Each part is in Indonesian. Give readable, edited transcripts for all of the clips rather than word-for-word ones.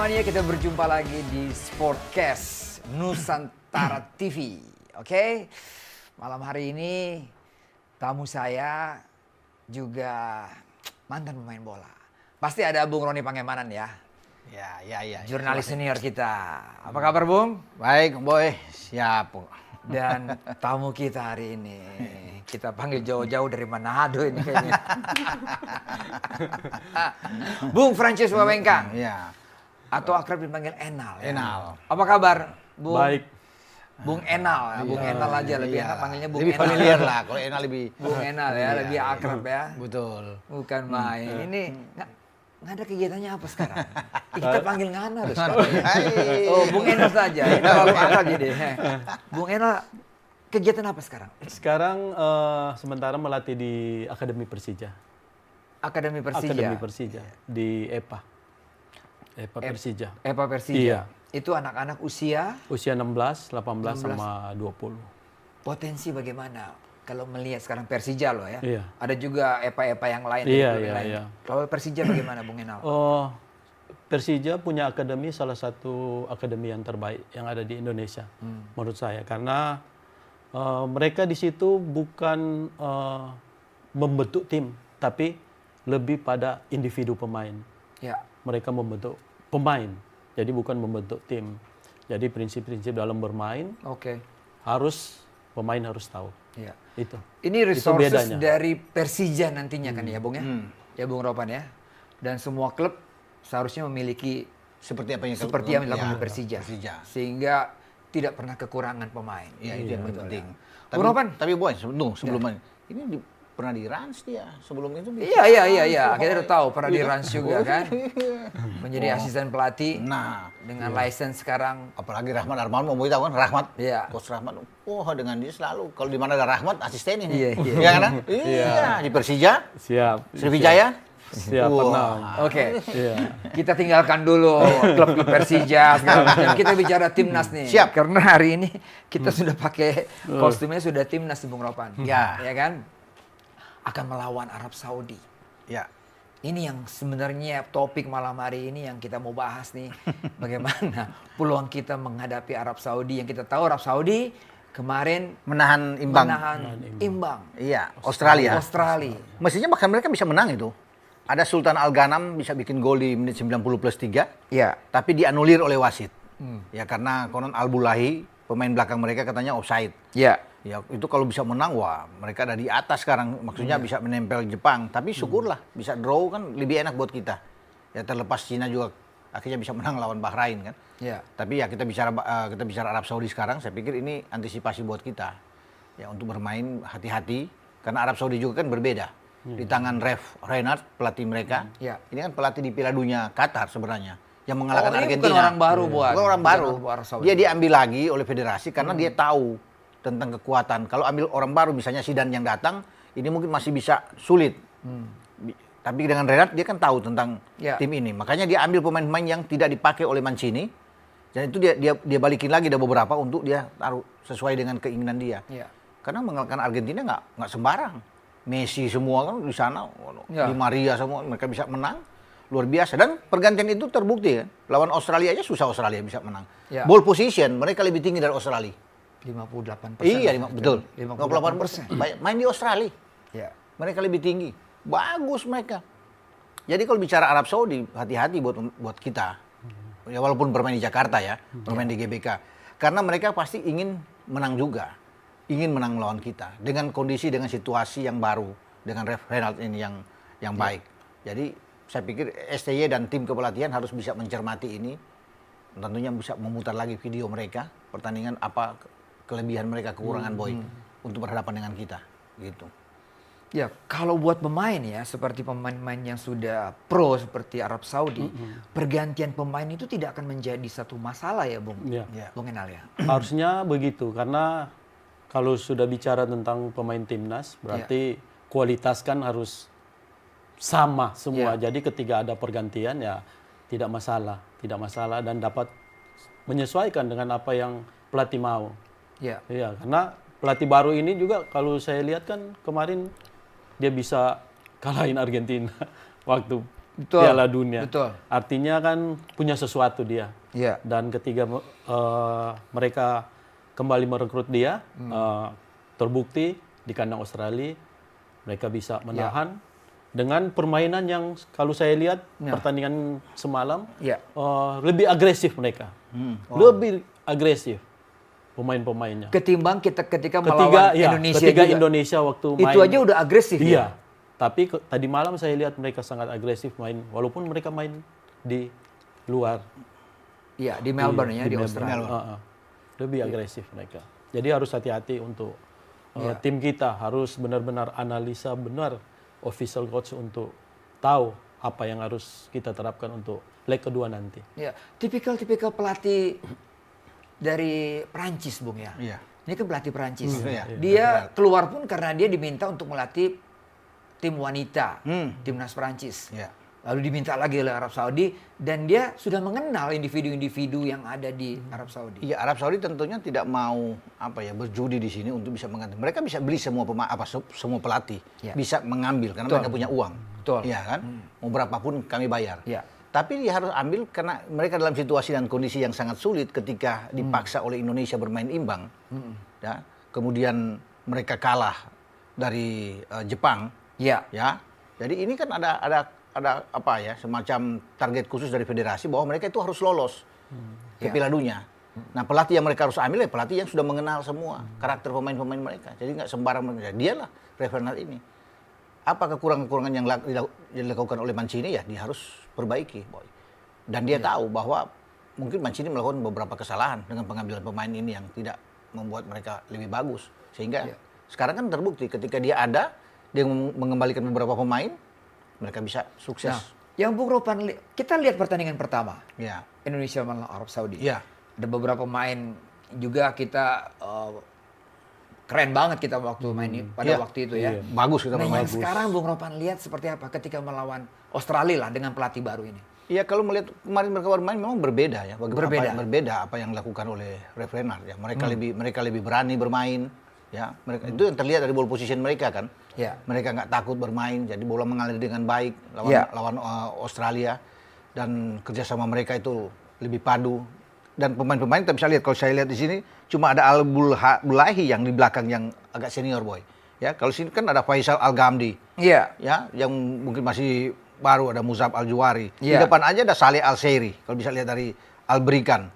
Mania, kita berjumpa lagi di Sportcast Nusantara TV. Oke, malam hari ini tamu saya juga mantan pemain bola. Pasti ada Bung Roni Pangemanan ya. Ya. Jurnalis senior kita. Apa kabar Bung? Baik, Boy. Siap. Dan tamu kita hari ini, kita panggil jauh-jauh dari Manado ini kayaknya. Bung Francis Wawengkang. Ya. Atau akrab dipanggil Enal. Ya? Enal. Apa kabar, Bung? Baik. Bung Enal, Bung Enal aja lebih enak panggilnya Bung lebih Enal. familiar lah, kalau Enal lebih. Bung Enal ya, lebih akrab ya. Betul. Bukan main. Ini nggak ada kegiatannya apa sekarang? Kita panggil Ngana loh sekarang. Oh, Bung Enal saja. Ini terlalu akrab jadi. Bung Enal, kegiatan apa sekarang? Sekarang sementara melatih di Akademi Persija. Akademi Persija. Akademi Persija di EPA. EPA Persija. EPA Persija. Iya. Itu anak-anak usia Usia 16, 18 sama 20. potensi bagaimana? Kalau melihat sekarang Persija loh ya. Iya. Ada juga EPA-EPA yang lain. Iya, dari klub yang lain. iya. Kalau Persija bagaimana Bung Enal? Oh, Persija punya akademi, salah satu akademi yang terbaik yang ada di Indonesia menurut saya, karena mereka di situ bukan membentuk tim, tapi lebih pada individu pemain. Ya. Mereka membentuk pemain, jadi bukan membentuk tim. Jadi prinsip-prinsip dalam bermain Oke. pemain harus tahu. Ya. Itu. Ini resources bedanya. dari Persija nantinya kan ya Bung ya? Ya Bung Ropan ya. Dan semua klub seharusnya memiliki Seperti apa yang dilakukan oleh Persija. Sehingga tidak pernah kekurangan pemain. Ya, itu yang Betul, penting. ya. Bung Ropan? Tapi Boy, sebelumnya ini pernah di Rans dia sebelum itu. Iya. Kita udah tahu pernah di Rans juga kan. Menjadi asisten pelatih. Nah, Dengan license sekarang. apalagi Rahmat Arman mau tahu kan Rahmat. Iya. Coach Rahmat. Wah, dengan dia selalu kalau di mana ada Rahmat asisten ini. Iya. Iya kan? Iya, di Persija, Siap. Sriwijaya. Siap, Wah. pernah. Oke. Iya. Kita tinggalkan dulu klub-klub Persija segala macam. Kita bicara timnas nih. Siap. Karena hari ini kita sudah pakai kostumnya sudah timnas di Bung Ropan. Ya. Ya kan? Akan melawan Arab Saudi. Ya. Ini yang sebenarnya topik malam hari ini yang kita mau bahas nih. Bagaimana peluang kita menghadapi Arab Saudi. Yang kita tahu Arab Saudi kemarin Menahan imbang. imbang. Iya, Australia. Mestinya bahkan mereka bisa menang itu. Ada Sultan Al Ghanam bisa bikin gol di menit 90+3. Iya. Tapi dianulir oleh wasit. Ya karena konon Al Bulahi, pemain belakang mereka katanya offside. Iya. Ya itu kalau bisa menang, wah mereka ada di atas sekarang. Maksudnya bisa menempel Jepang. Tapi syukurlah bisa draw kan lebih enak buat kita. Ya terlepas Cina juga akhirnya bisa menang lawan Bahrain kan. Iya. Tapi ya kita bicara Arab Saudi sekarang. Saya pikir ini antisipasi buat kita. Ya untuk bermain hati-hati. Karena Arab Saudi juga kan berbeda. Di tangan Ref Reinhardt, pelatih mereka. Iya. Ini kan pelatih di Piala Dunia Qatar sebenarnya. Yang mengalahkan ini Argentina. bukan orang baru buat. Bukan orang baru. Arab Saudi. Dia diambil lagi oleh federasi karena dia tahu tentang kekuatan. Kalau ambil orang baru misalnya Zidane yang datang, ini mungkin masih bisa sulit. Tapi dengan Reinhardt dia kan tahu tentang tim ini. Makanya dia ambil pemain-pemain yang tidak dipakai oleh Mancini. Dan itu dia balikin lagi ada beberapa untuk dia taruh sesuai dengan keinginan dia. Iya. Karena mengalahkan Argentina nggak sembarang. Messi semua kan di sana, Di Maria semua mereka bisa menang. Luar biasa. Dan pergantian itu terbukti kan. Lawan Australia aja susah Australia bisa menang. Ya. Ball position mereka lebih tinggi dari Australia. 58%. Iya, betul. 58%. Main di Australia. Ya. Mereka lebih tinggi. Bagus mereka. Jadi kalau bicara Arab Saudi, hati-hati buat kita. Ya walaupun bermain di Jakarta ya, bermain di GBK. Karena mereka pasti ingin menang juga. Ingin menang melawan kita. Dengan kondisi, dengan situasi yang baru. Dengan Ref Reinhardt ini yang baik. Jadi saya pikir STY dan tim kepelatihan harus bisa mencermati ini. Tentunya bisa memutar lagi video mereka. Pertandingan apa kelebihan mereka, kekurangan Boy. Untuk berhadapan dengan kita. Gitu. Ya, kalau buat pemain ya, seperti pemain-pemain yang sudah pro seperti Arab Saudi, pergantian pemain itu tidak akan menjadi satu masalah ya, Bung? Iya. Bung Enal ya. Harusnya begitu, karena kalau sudah bicara tentang pemain timnas, berarti kualitas kan harus sama semua. Jadi ketika ada pergantian ya tidak masalah dan dapat menyesuaikan dengan apa yang pelatih mau. Iya. Iya, karena pelatih baru ini juga kalau saya lihat kan kemarin dia bisa kalahin Argentina waktu Betul. Piala Dunia. Betul. Artinya kan punya sesuatu dia. Iya. Dan ketika mereka kembali merekrut dia, terbukti di kandang Australia mereka bisa menahan dengan permainan yang kalau saya lihat pertandingan semalam lebih agresif mereka, lebih agresif pemain-pemainnya. Ketimbang ketika melawan Indonesia ketika juga. Indonesia waktu main. Itu aja udah agresif ya? Tapi tadi malam saya lihat mereka sangat agresif main, walaupun mereka main di luar. Iya, di Melbourne di Australia. Lebih agresif mereka. Jadi harus hati-hati untuk tim kita, harus benar-benar analisa benar official coach untuk tahu apa yang harus kita terapkan untuk leg kedua nanti. Ya, tipikal pelatih dari Prancis, Bung ya. Iya. Ini kan pelatih Prancis. Iya. Dia keluar pun karena dia diminta untuk melatih tim wanita, timnas Prancis. Iya. Lalu diminta lagi oleh Arab Saudi dan dia sudah mengenal individu-individu yang ada di Arab Saudi. Iya, Arab Saudi tentunya tidak mau berjudi di sini untuk bisa mengganti. Mereka bisa beli semua semua pelatih, bisa mengambil karena mereka punya uang. Betul. Iya kan? Mau berapapun kami bayar. Iya. Tapi dia harus ambil karena mereka dalam situasi dan kondisi yang sangat sulit ketika dipaksa oleh Indonesia bermain imbang. Ya, kemudian mereka kalah dari Jepang. Iya. Ya. Jadi ini kan ada semacam target khusus dari federasi bahwa mereka itu harus lolos ke Piala Dunia. Nah, pelatih yang mereka harus ambil ya pelatih yang sudah mengenal semua karakter pemain-pemain mereka. Jadi nggak sembarang mereka. Dialah referensi ini. Apa kekurangan-kekurangan yang dilakukan oleh Mancini ya dia harus perbaiki, boy. Dan dia tahu bahwa mungkin Mancini melakukan beberapa kesalahan dengan pengambilan pemain ini yang tidak membuat mereka lebih bagus. Sehingga sekarang kan terbukti ketika dia mengembalikan beberapa pemain, mereka bisa sukses. Nah, yang Bung Ropan, kita lihat pertandingan pertama. Ya. Indonesia melawan Arab Saudi. Ya. Ada beberapa pemain juga kita keren banget kita waktu main pada waktu itu ya. Bagus kita Nah, bermain. yang sekarang Bung Ropan lihat seperti apa ketika melawan Australia lah dengan pelatih baru ini. Iya, kalau melihat kemarin mereka bermain memang berbeda ya. Berbeda. Apa yang dilakukan oleh Ralf Rangnick ya. Mereka lebih berani bermain ya. Mereka itu yang terlihat dari ball position mereka kan. Ya. Mereka nggak takut bermain, jadi bola mengalir dengan baik lawan Australia dan kerjasama mereka itu lebih padu. Dan pemain-pemain kita bisa lihat kalau saya lihat di sini cuma ada Al Bulahi yang di belakang yang agak senior, boy. Ya, kalau sini kan ada Faisal Al Ghamdi. Iya. Ya, yang mungkin masih baru ada Muzab Al Juwari. Iya. Di depan aja ada Saleh Al Seiri. Kalau bisa lihat dari Al Berikan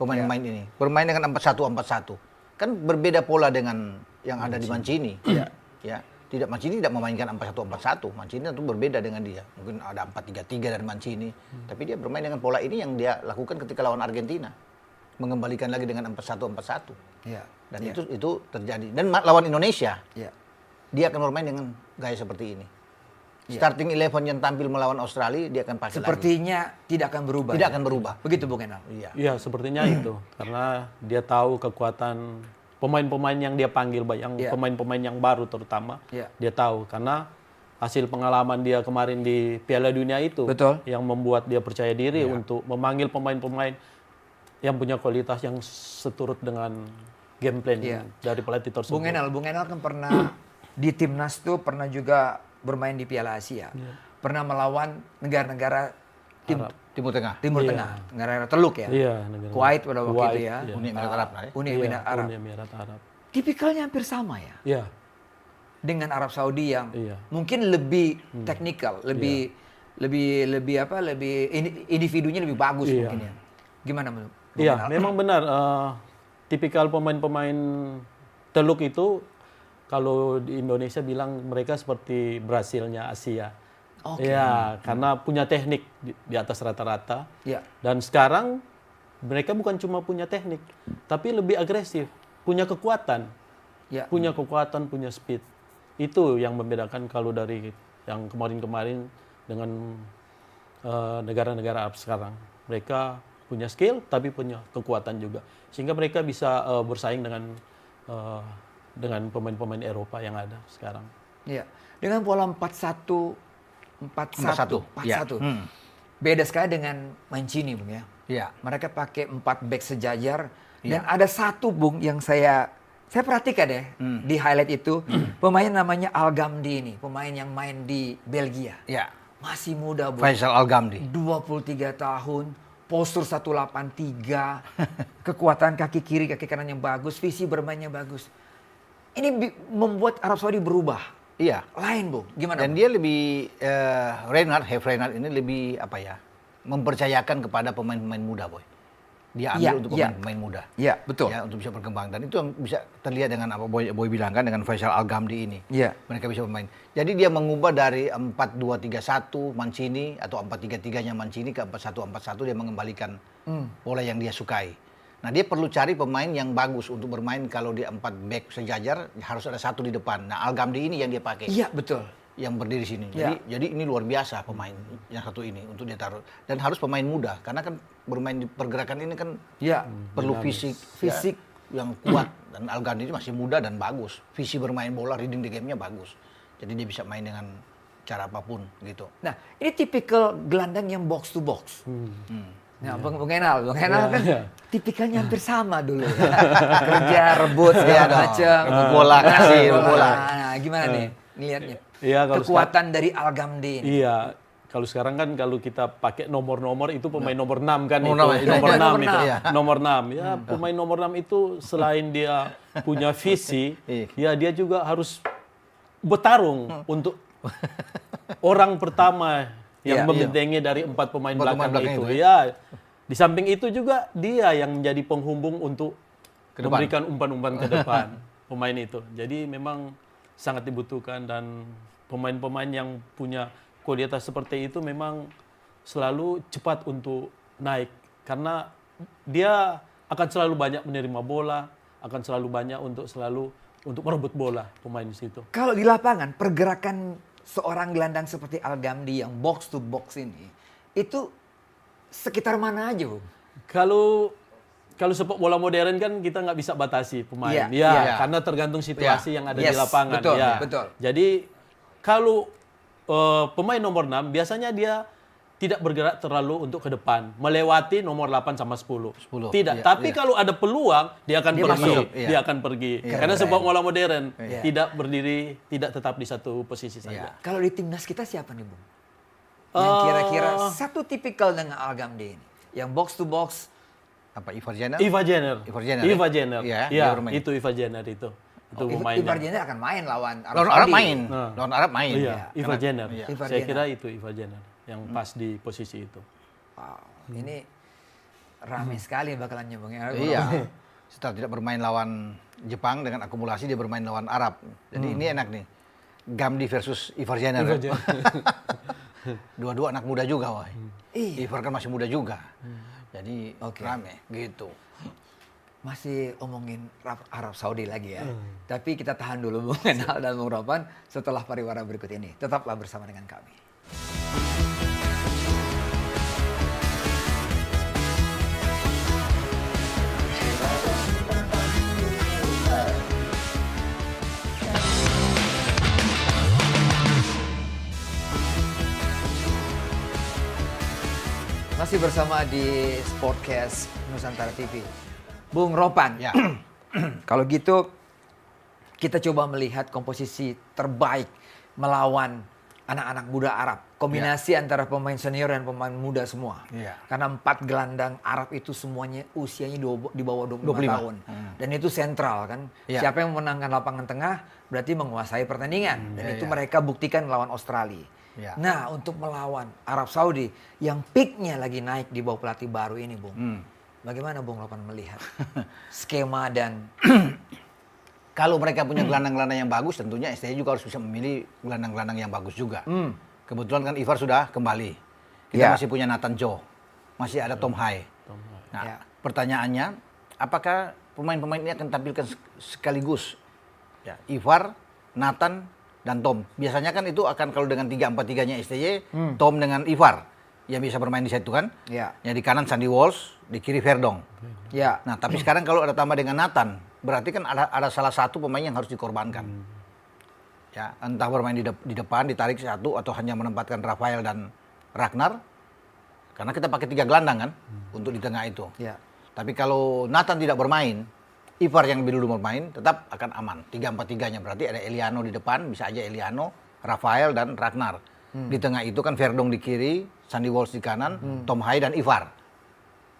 pemain-pemain ini. Bermain dengan 4-1-4-1. Kan berbeda pola dengan yang ada di Mancini. Iya. Ya. Mancini tidak memainkan 4-1-4-1. Mancini tentu berbeda dengan dia. Mungkin ada 4-3-3 dari Mancini. Tapi dia bermain dengan pola ini yang dia lakukan ketika lawan Argentina. Mengembalikan lagi dengan 4-1-4-1. Iya. Dan itu terjadi. Dan lawan Indonesia, dia akan bermain dengan gaya seperti ini. Starting 11 yang tampil melawan Australia, dia akan pakai Sepertinya tidak akan berubah. Tidak akan berubah. Begitu Bung Enal. Iya, sepertinya itu. Karena dia tahu kekuatan pemain-pemain yang dia panggil, pemain-pemain yang baru terutama, dia tahu karena hasil pengalaman dia kemarin di Piala Dunia itu yang membuat dia percaya diri untuk memanggil pemain-pemain yang punya kualitas yang seturut dengan game plan dari pelatih tersebut. Bung Enal kan pernah di timnas tuh pernah juga bermain di Piala Asia, pernah melawan negara-negara Timur Tengah. Negara Teluk ya. Iya, Kuwait pada waktu itu ya. Uni Emirat Arab. Uni Emirat Arab. Tipikalnya hampir sama ya. Iya. Dengan Arab Saudi yang mungkin lebih teknikal, lebih individunya lebih bagus mungkin ya. Gimana menurut? Iya, memang benar. Tipikal pemain-pemain Teluk itu kalau di Indonesia bilang mereka seperti Brasilnya Asia. Ya, karena punya teknik di atas rata-rata. Dan sekarang mereka bukan cuma punya teknik, tapi lebih agresif, punya kekuatan. Punya kekuatan, punya speed. Itu yang membedakan kalau dari yang kemarin-kemarin dengan negara-negara Arab sekarang. Mereka punya skill tapi punya kekuatan juga. Sehingga mereka bisa bersaing dengan pemain-pemain Eropa yang ada sekarang. Iya. Dengan pola 4-1-4-1. Beda sekali dengan Mancini, Bung ya. Iya. Mereka pakai 4 back sejajar dan ada satu, Bung, yang saya perhatikan deh di highlight itu, pemain namanya Al Ghamdi ini, pemain yang main di Belgia. Iya. Masih muda, Bung. Faisal Al-Ghamdi. 23 tahun, postur 183, kekuatan kaki kiri, kaki kanan yang bagus, visi bermainnya bagus. Ini membuat Arab Saudi berubah. Iya. Lain, Bung. Gimana? Dan Bung? dia lebih Reinhard ini lebih mempercayakan kepada pemain-pemain muda, Boy. Dia ambil untuk pemain muda. Iya, betul. Ya, untuk bisa berkembang. Dan itu yang bisa terlihat dengan apa Boy bilang kan, dengan Faisal Al-Ghamdi ini. Iya. Mereka bisa bermain. Jadi dia mengubah dari 4-2-3-1 Mancini atau 4-3-3-nya Mancini ke 4-1-4-1, dia mengembalikan pola yang dia sukai. Nah, dia perlu cari pemain yang bagus untuk bermain. Kalau dia 4 back sejajar, harus ada satu di depan. Nah, Al-Ghamdi ini yang dia pakai. Iya, betul. Yang berdiri sini. Ya. Jadi ini luar biasa pemain yang satu ini untuk dia taruh. Dan harus pemain muda, karena kan bermain di pergerakan ini kan Iya. perlu fisik yang kuat. Dan Al-Ghamdi ini masih muda dan bagus. Visi bermain bola, reading the game-nya bagus. Jadi dia bisa main dengan cara apapun gitu. Nah, ini tipikal gelandang yang box to box. Nah, Bung Enal kan tipikalnya hampir sama dulu ya. Kerja, rebut, segala macam. Rebut bola, kasih bola. Nah, gimana nih lihatnya? Iya, kalau Kekuatan dari Al-Ghamdi ini. Iya, kalau sekarang kan kalau kita pakai nomor-nomor itu pemain nomor 6 kan itu. Nomor Nomor 6 nomor itu. Iya. Nomor 6. Ya, pemain nomor 6 itu selain dia punya visi, ya dia juga harus bertarung untuk orang pertama yang Iya. membentengi dari 4 pemain belakang itu. itu, Ya. Di samping itu juga dia yang menjadi penghubung untuk Ke depan. memberikan umpan-umpan ke depan pemain itu. Jadi memang sangat dibutuhkan, dan pemain-pemain yang punya kualitas seperti itu memang selalu cepat untuk naik, karena dia akan selalu banyak menerima bola, akan selalu banyak untuk merebut bola pemain di situ. Kalau di lapangan, pergerakan seorang gelandang seperti Al-Ghamdi yang box to box ini, itu sekitar mana aja, Bung? Kalau sepak bola modern kan kita nggak bisa batasi pemain, Iya, iya. karena tergantung situasi yang ada di Yes, lapangan. betul, ya. betul. Jadi kalau pemain nomor 6 biasanya dia tidak bergerak terlalu untuk ke depan, melewati nomor 8 sama 10. Tidak, Iya, tapi kalau ada peluang dia akan Dia pergi, masuk, iya. dia akan pergi. Iya, Karena keren. sepak bola modern Iya. tidak berdiri, tidak tetap di satu posisi saja. Kalau di timnas kita siapa nih, Bung? Yang kira-kira satu tipikal dengan Al-Ghamdi ini, yang box to box. Ivar Jenner? Iva Jenner. Ivar Jenner, Iya, dia bermain. itu Iva Jenner itu. Itu Ivar pemainnya. Jenner akan main lawan Lawan Saudi. Arab main. Nah. Lawan Arab main. Iya, Ya. Iva Jenner. Iya. Ivar Saya Jenner. kira itu Iva Jenner yang pas di posisi itu. Wow, ini ramai sekali bakalannya, Bung. Iya. Setelah tidak bermain lawan Jepang, dengan akumulasi dia bermain lawan Arab. Jadi ini enak nih. Ghamdi versus Ivar Jenner. Iva ya. Jenner. Dua-dua anak muda juga, wah. Iya. Ivar kan masih muda juga. Jadi Oke. rame gitu. Masih omongin Arab Saudi lagi ya. Tapi kita tahan dulu Bung Enal dan Bung Ropan setelah pariwara berikut ini. Tetaplah bersama dengan kami. Masih bersama di Sportcast Nusantara TV. Bung Ropan, Ya. kalau gitu kita coba melihat komposisi terbaik melawan anak-anak muda Arab. Kombinasi antara pemain senior dan pemain muda semua. Ya. Karena 4 gelandang Arab itu semuanya usianya di bawah 25 25. tahun. Dan itu sentral kan. Ya. Siapa yang memenangkan lapangan tengah berarti menguasai pertandingan. Dan Ya, itu ya. mereka buktikan melawan Australia. Ya. Nah, untuk melawan Arab Saudi yang peaknya lagi naik di bawah pelatih baru ini, Bung. Bagaimana Bung Ropan melihat skema dan Kalau mereka punya gelandang-gelandang yang bagus, tentunya STY juga harus bisa memilih gelandang-gelandang yang bagus juga. Kebetulan kan Ivar sudah kembali. Kita Ya. masih punya Nathan Cho, masih ada Tom Hai. Nah, Ya. pertanyaannya, apakah pemain-pemain ini akan tampilkan sekaligus? Ya, Ivar, Nathan, dan Tom. Biasanya kan itu akan kalau dengan 3-4-3-nya STY, Tom dengan Ivar yang bisa bermain di situ kan. Ya. Yang di kanan Sandy Walsh, di kiri Verdong. ya Nah, tapi sekarang kalau ada tambah dengan Nathan, berarti kan ada salah satu pemain yang harus dikorbankan. Ya, entah bermain di depan, ditarik satu, atau hanya menempatkan Rafael dan Ragnar. Karena kita pakai 3 gelandang kan, untuk di tengah itu. ya Tapi kalau Nathan tidak bermain, Ivar yang lebih dulu bermain, tetap akan aman. 3-4-3-nya berarti ada Eliano di depan, bisa aja Eliano, Rafael, dan Ragnar. Di tengah itu kan Verdong di kiri, Sandy Walsh di kanan, Tom Haye dan Ivar.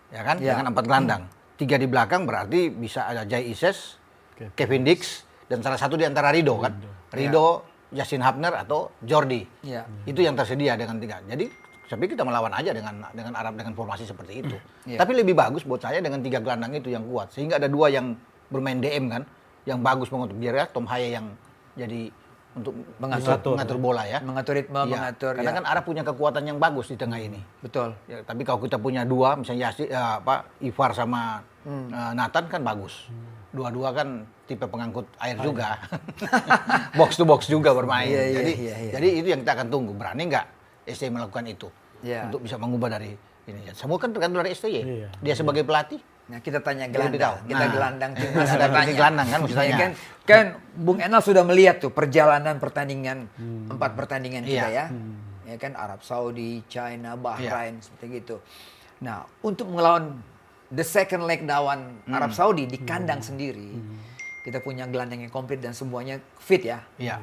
Ya kan? Ya. Dengan 4 gelandang. 3 di belakang berarti bisa ada Jay Ises, Kevin Dix, dan salah satu di antara Rido kan. Rido, Justin Hubner atau Jordi. Ya. Itu yang tersedia dengan 3. Jadi tapi kita melawan aja dengan Arab dengan formasi seperti itu. Iya. Tapi lebih bagus buat saya dengan 3 gelandang itu yang kuat. Sehingga ada 2 yang bermain DM kan, yang bagus mengatur. Biar ya Tom Haye yang jadi untuk mengatur bola ya. Mengatur ritme, Iya, mengatur. karena kan Arab punya kekuatan yang bagus di tengah ini. Betul. Ya, tapi kalau kita punya 2, misalnya Ivar sama Nathan kan bagus. Dua-dua kan tipe pengangkut air juga. Box to box juga bermain. Iya. Jadi itu yang kita akan tunggu. Berani nggak STY melakukan itu? Iya. Untuk bisa mengubah dari ini. Semua kan tergantung dari STY. Iya. Dia sebagai pelatih. Nah, kita tanya Dia lebih gelandang. tahu. Kita Nah. gelandang timnas. Ada kita tanya. gelandang kan maksudnya. Ya kan Bung Enal sudah melihat tuh perjalanan pertandingan 4 pertandingan kita Iya. ya. Ya kan Arab Saudi, China, Bahrain seperti gitu. Nah, untuk melawan the second leg lawan Arab Saudi di kandang sendiri, kita punya gelandang yang komplit dan semuanya fit ya. Iya.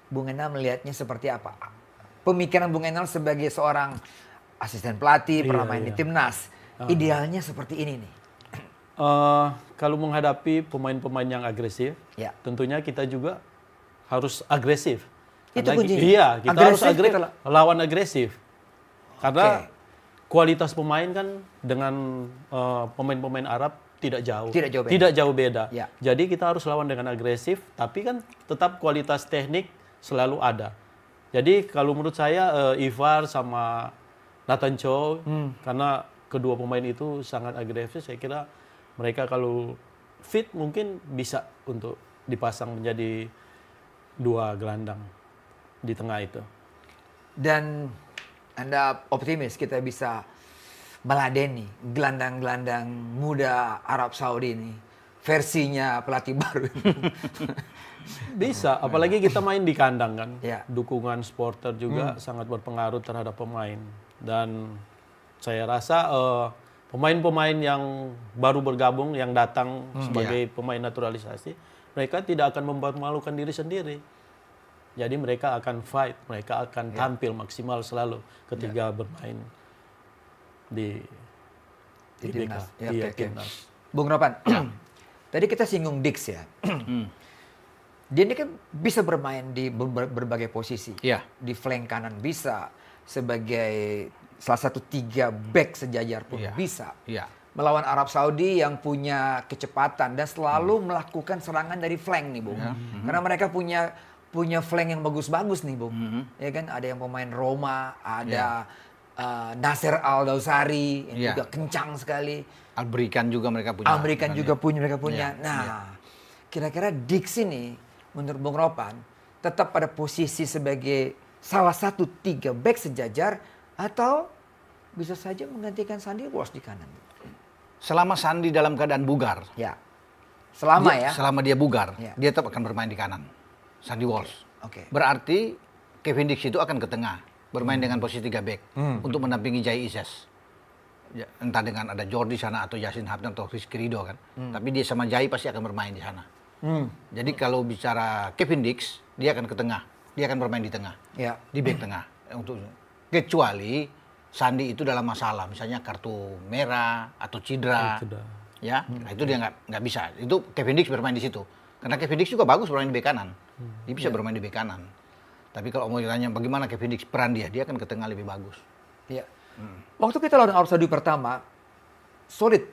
Bung Enal melihatnya seperti apa? Pemikiran Bung Enal sebagai seorang asisten pelatih, pernah main di timnas, idealnya seperti ini nih. Kalau menghadapi pemain-pemain yang agresif, Ya. tentunya kita juga harus agresif. Itu Karena kuncinya? Iya, kita harus Agresif, kita lawan agresif. Karena Oke. kualitas pemain kan dengan pemain-pemain Arab tidak jauh. Tidak jauh beda. Tidak jauh beda. Ya. Jadi kita harus lawan dengan agresif, tapi kan tetap kualitas teknik selalu ada. Jadi kalau menurut saya Ivar sama Nathan Chow, karena kedua pemain itu sangat agresif, saya kira mereka kalau fit mungkin bisa untuk dipasang menjadi 2 gelandang di tengah itu. Dan Anda optimis kita bisa meladeni gelandang-gelandang muda Arab Saudi ini, versinya pelatih baru. Bisa, apalagi kita main di kandang kan. Ya. Dukungan supporter juga sangat berpengaruh terhadap pemain. Dan saya rasa pemain-pemain yang baru bergabung, yang datang sebagai pemain naturalisasi, mereka tidak akan mempermalukan diri sendiri. Jadi mereka akan fight, mereka akan tampil maksimal selalu ketika bermain di timnas. Ya, Iya, oke. timnas. Bung Ropan, tadi kita singgung Dix ya. Dia ini kan bisa bermain di berbagai posisi. Iya. Di flank kanan bisa, sebagai salah satu 3 back sejajar pun Iya. bisa. Iya. Melawan Arab Saudi yang punya kecepatan dan selalu melakukan serangan dari flank nih, Bung. Karena mereka punya flank yang bagus-bagus nih, Bung. Ya kan, ada yang pemain Roma, ada Nasser Al-Dawsari yang Iya. juga kencang sekali. Alberikan juga mereka punya. Amerika juga mereka punya. Iya, Nah, kira-kira Dix ini menurut Bung Ropan tetap pada posisi sebagai salah satu 3 back sejajar atau bisa saja menggantikan Sandy Walsh di kanan. Selama Sandy dalam keadaan bugar, Ya. Selama selama dia bugar, Ya. dia tetap akan bermain di kanan. Sandy Walsh. Oke. Berarti Kevin Dix itu akan ke tengah, bermain dengan posisi 3 back untuk mendampingi Jay Ises. Ya, entah dengan ada Jordi sana atau Justin Hubner atau Rizky Ridho kan. Tapi dia sama Jay pasti akan bermain di sana. Jadi kalau bicara Kevin Dix, dia akan ke tengah. Dia akan bermain di tengah. Ya. Di back tengah. Untuk kecuali Sandy itu dalam masalah, misalnya kartu merah atau cedera. Ya, nah itu dia nggak bisa. Itu Kevin Dix bermain di situ. Karena Kevin Dix juga bagus bermain di bek kanan. Dia bisa bermain di bek kanan. Tapi kalau mau ditanya bagaimana Kevin Dix peran dia akan ke tengah lebih bagus. Ya. Waktu kita lawan Arab Saudi pertama, solid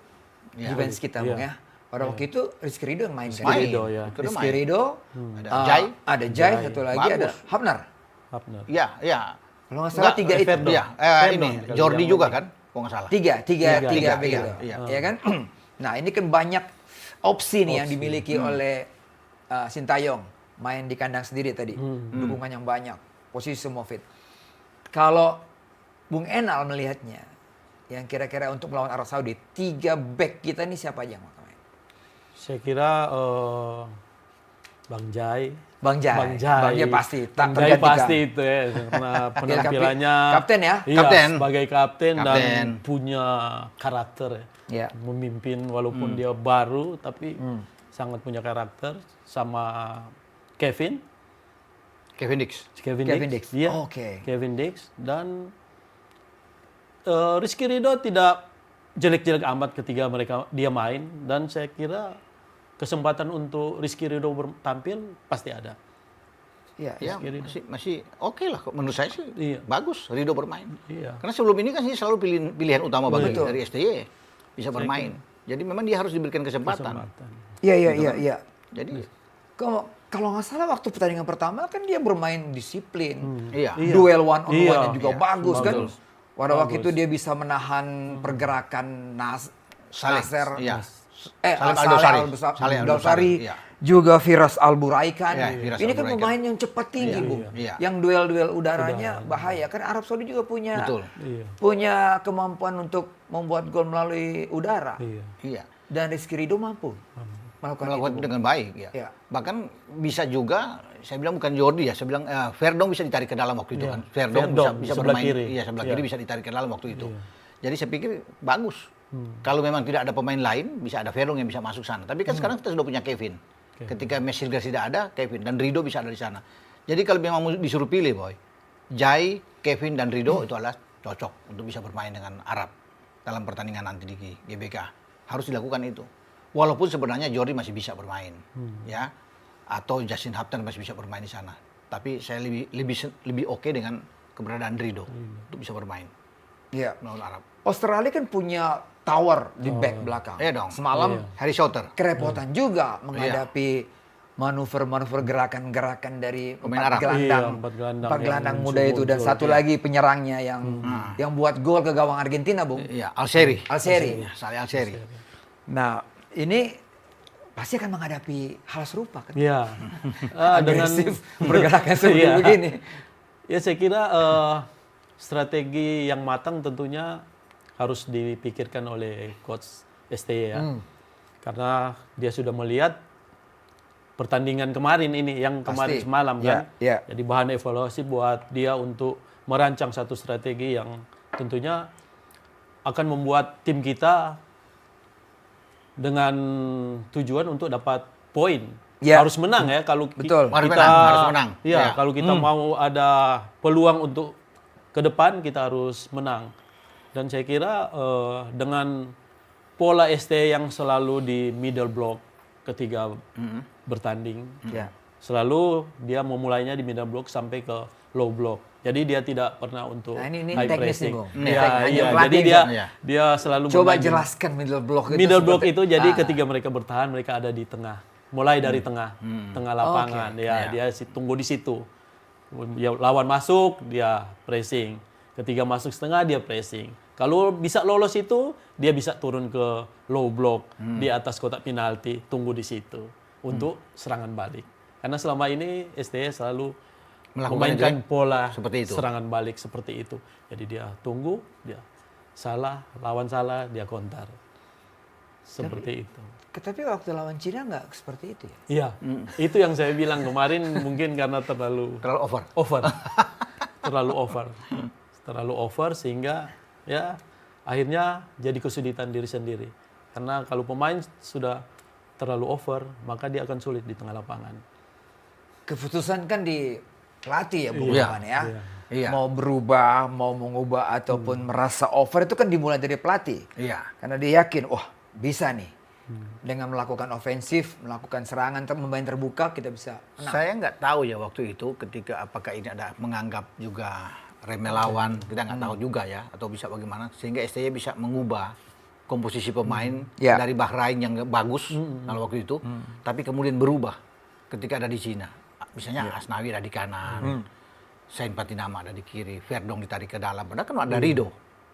Ya. defense kita, Bung ya. Pada waktu itu Rizky Ridho yang main kan? Main. Ridho, ya. Itu udah Rizky main. Ridho, Ada Jai. ada Jai, satu lagi ada Bagus. Hubner. Hubner. Iya, iya. Kalau nggak salah 3 itu. Verdon. Iya, Verdon ini kali Jordi yang juga lebih. kan, kalau nggak salah. Tiga Tiga, begitu. iya. Ya kan? Nah, ini kan banyak opsi nih yang dimiliki oleh Sintayong. Main di kandang sendiri tadi. Dukungan yang banyak. Posisi semua fit. Kalau Bung Enal melihatnya, yang kira-kira untuk melawan Arab Saudi, 3 back kita ini siapa aja yang mau main? Saya kira Bang Jai. Bang Jai. Bang Jai. Bang Jai pasti tak Bang Jai tergantikan. pasti itu ya, karena penampilannya kapten ya? Iya, Kapten. sebagai kapten dan Kapten. punya karakter ya. Ya. Memimpin walaupun dia baru tapi sangat punya karakter. Sama Kevin Kevin Dix. Kevin Dix. Iya. Oke. Kevin Dix dan Rizky Ridho tidak jelek-jelek amat ketika dia main, dan saya kira kesempatan untuk Rizky Ridho tampil pasti ada. Iya. Ya, masih oke lah. Menurut saya sih Iya. bagus Ridho bermain. Iya. Karena sebelum ini kan sih selalu pilihan utama bagi Betul. dari STY bisa bermain. Jadi memang dia harus diberikan kesempatan. Iya. Jadi Kalau nggak salah waktu pertandingan pertama kan dia bermain disiplin. iya. Duel one on Iya. one juga Iya. bagus kan. Bagus. Pada waktu itu dia bisa menahan pergerakan Nasser, Iya. Saleh Saleh Aldosari, iya. juga Firas Alburaikan. Iya, Firas Ini kan Alburaikan. pemain yang cepat tinggi, Iya, Bung. iya. Yang duel-duel udaranya bahaya. Kan Arab Saudi juga punya Betul. Iya. punya kemampuan untuk membuat gol melalui udara. Iya. Iya. Dan Rizky Ridho mampu melakukan Melakukan itu. dengan baik ya. Iya. Bahkan bisa juga, saya bilang bukan Jordi ya, saya bilang Verdong bisa ditarik ke dalam waktu itu Iya. kan. Verdong bisa sebelah bermain, kiri. iya sebelah Iya. kiri bisa ditarik ke dalam waktu itu. Jadi saya pikir bagus. Kalau memang tidak ada pemain lain, bisa ada Verdong yang bisa masuk sana. Tapi kan sekarang kita sudah punya Kevin. Ketika Mesirgas tidak ada, Kevin dan Ridho bisa ada di sana. Jadi kalau memang disuruh pilih, Boy, Jai, Kevin dan Ridho itu adalah cocok untuk bisa bermain dengan Arab dalam pertandingan nanti di GBK. Harus dilakukan itu. Walaupun sebenarnya Jordi masih bisa bermain, ya, atau Justin Hapton masih bisa bermain di sana. Tapi saya lebih oke dengan keberadaan Ridho untuk bisa bermain Iya. melawan Arab. Australia kan punya tower di back belakang. Iya dong. Semalam Harry Shouter. kerepotan juga menghadapi manuver-manuver gerakan-gerakan dari Pemain Arab. Empat gelandang yang muda itu, dan gol, satu lagi penyerangnya yang buat gol ke gawang Argentina, Bung. Iya, Al-Seri. Al-Seri. Saleh Al-Seri. Nah, ini pasti akan menghadapi hal serupa kan? Iya. Agresif, bergerakan seperti Iya. begini. Ya saya kira strategi yang matang tentunya harus dipikirkan oleh coach STY ya. Karena dia sudah melihat pertandingan kemarin ini, yang kemarin Pasti. semalam kan. Ya, ya. Jadi bahan evaluasi buat dia untuk merancang satu strategi yang tentunya akan membuat tim kita dengan tujuan untuk dapat poin. Ya. Harus menang ya kalau Betul. Harus kita menang. Iya, Ya. kalau kita mau ada peluang untuk ke depan, kita harus menang. Dan saya kira dengan pola ST yang selalu di middle block ketika bertanding, Ya. selalu dia memulainya di middle block sampai ke low block. Jadi dia tidak pernah untuk Nah, ini high teknis nih, pressing. Bung. Iya, Teknik. iya. Pelatih Jadi juga. dia selalu Coba bermain di jelaskan middle block itu. middle block seperti- itu jadi Ah. ketika mereka bertahan, mereka ada di tengah, mulai dari tengah lapangan. Oke. Ya, dia tunggu di situ. Ya, lawan masuk, dia pressing. Ketika masuk setengah, dia pressing. Kalau bisa lolos itu, dia bisa turun ke low block di atas kotak penalti, tunggu di situ untuk serangan balik. Karena selama ini STY selalu Melakukan memainkan aja pola seperti itu. serangan balik seperti itu. Jadi dia tunggu, dia salah, lawan salah, dia counter. Seperti itu. Tapi waktu lawan Cina nggak seperti itu ya? Iya, itu yang saya bilang kemarin, mungkin karena terlalu Terlalu over. terlalu over sehingga ya akhirnya jadi kesulitan diri sendiri. Karena kalau pemain sudah terlalu over, maka dia akan sulit di tengah lapangan. Keputusan kan di pelatih ya, Bung Iya. Rahman ya. Iya. Mau berubah, mau mengubah ataupun merasa over itu kan dimulai dari pelatih. Iya. Karena dia yakin, wah bisa nih. Dengan melakukan ofensif, melakukan serangan, pemain terbuka kita bisa menang. Saya nggak tahu ya waktu itu ketika apakah ini ada menganggap juga remeh lawan, kita nggak tahu juga ya, atau bisa bagaimana sehingga STY bisa mengubah komposisi pemain Ya. dari Bahrain yang bagus kalau waktu itu, tapi kemudian berubah ketika ada di Cina. Misalnya Asnawi ada di kanan, Sain Patinama ada di kiri, Verdong ditarik ke dalam. Padahal kan ada Ridho,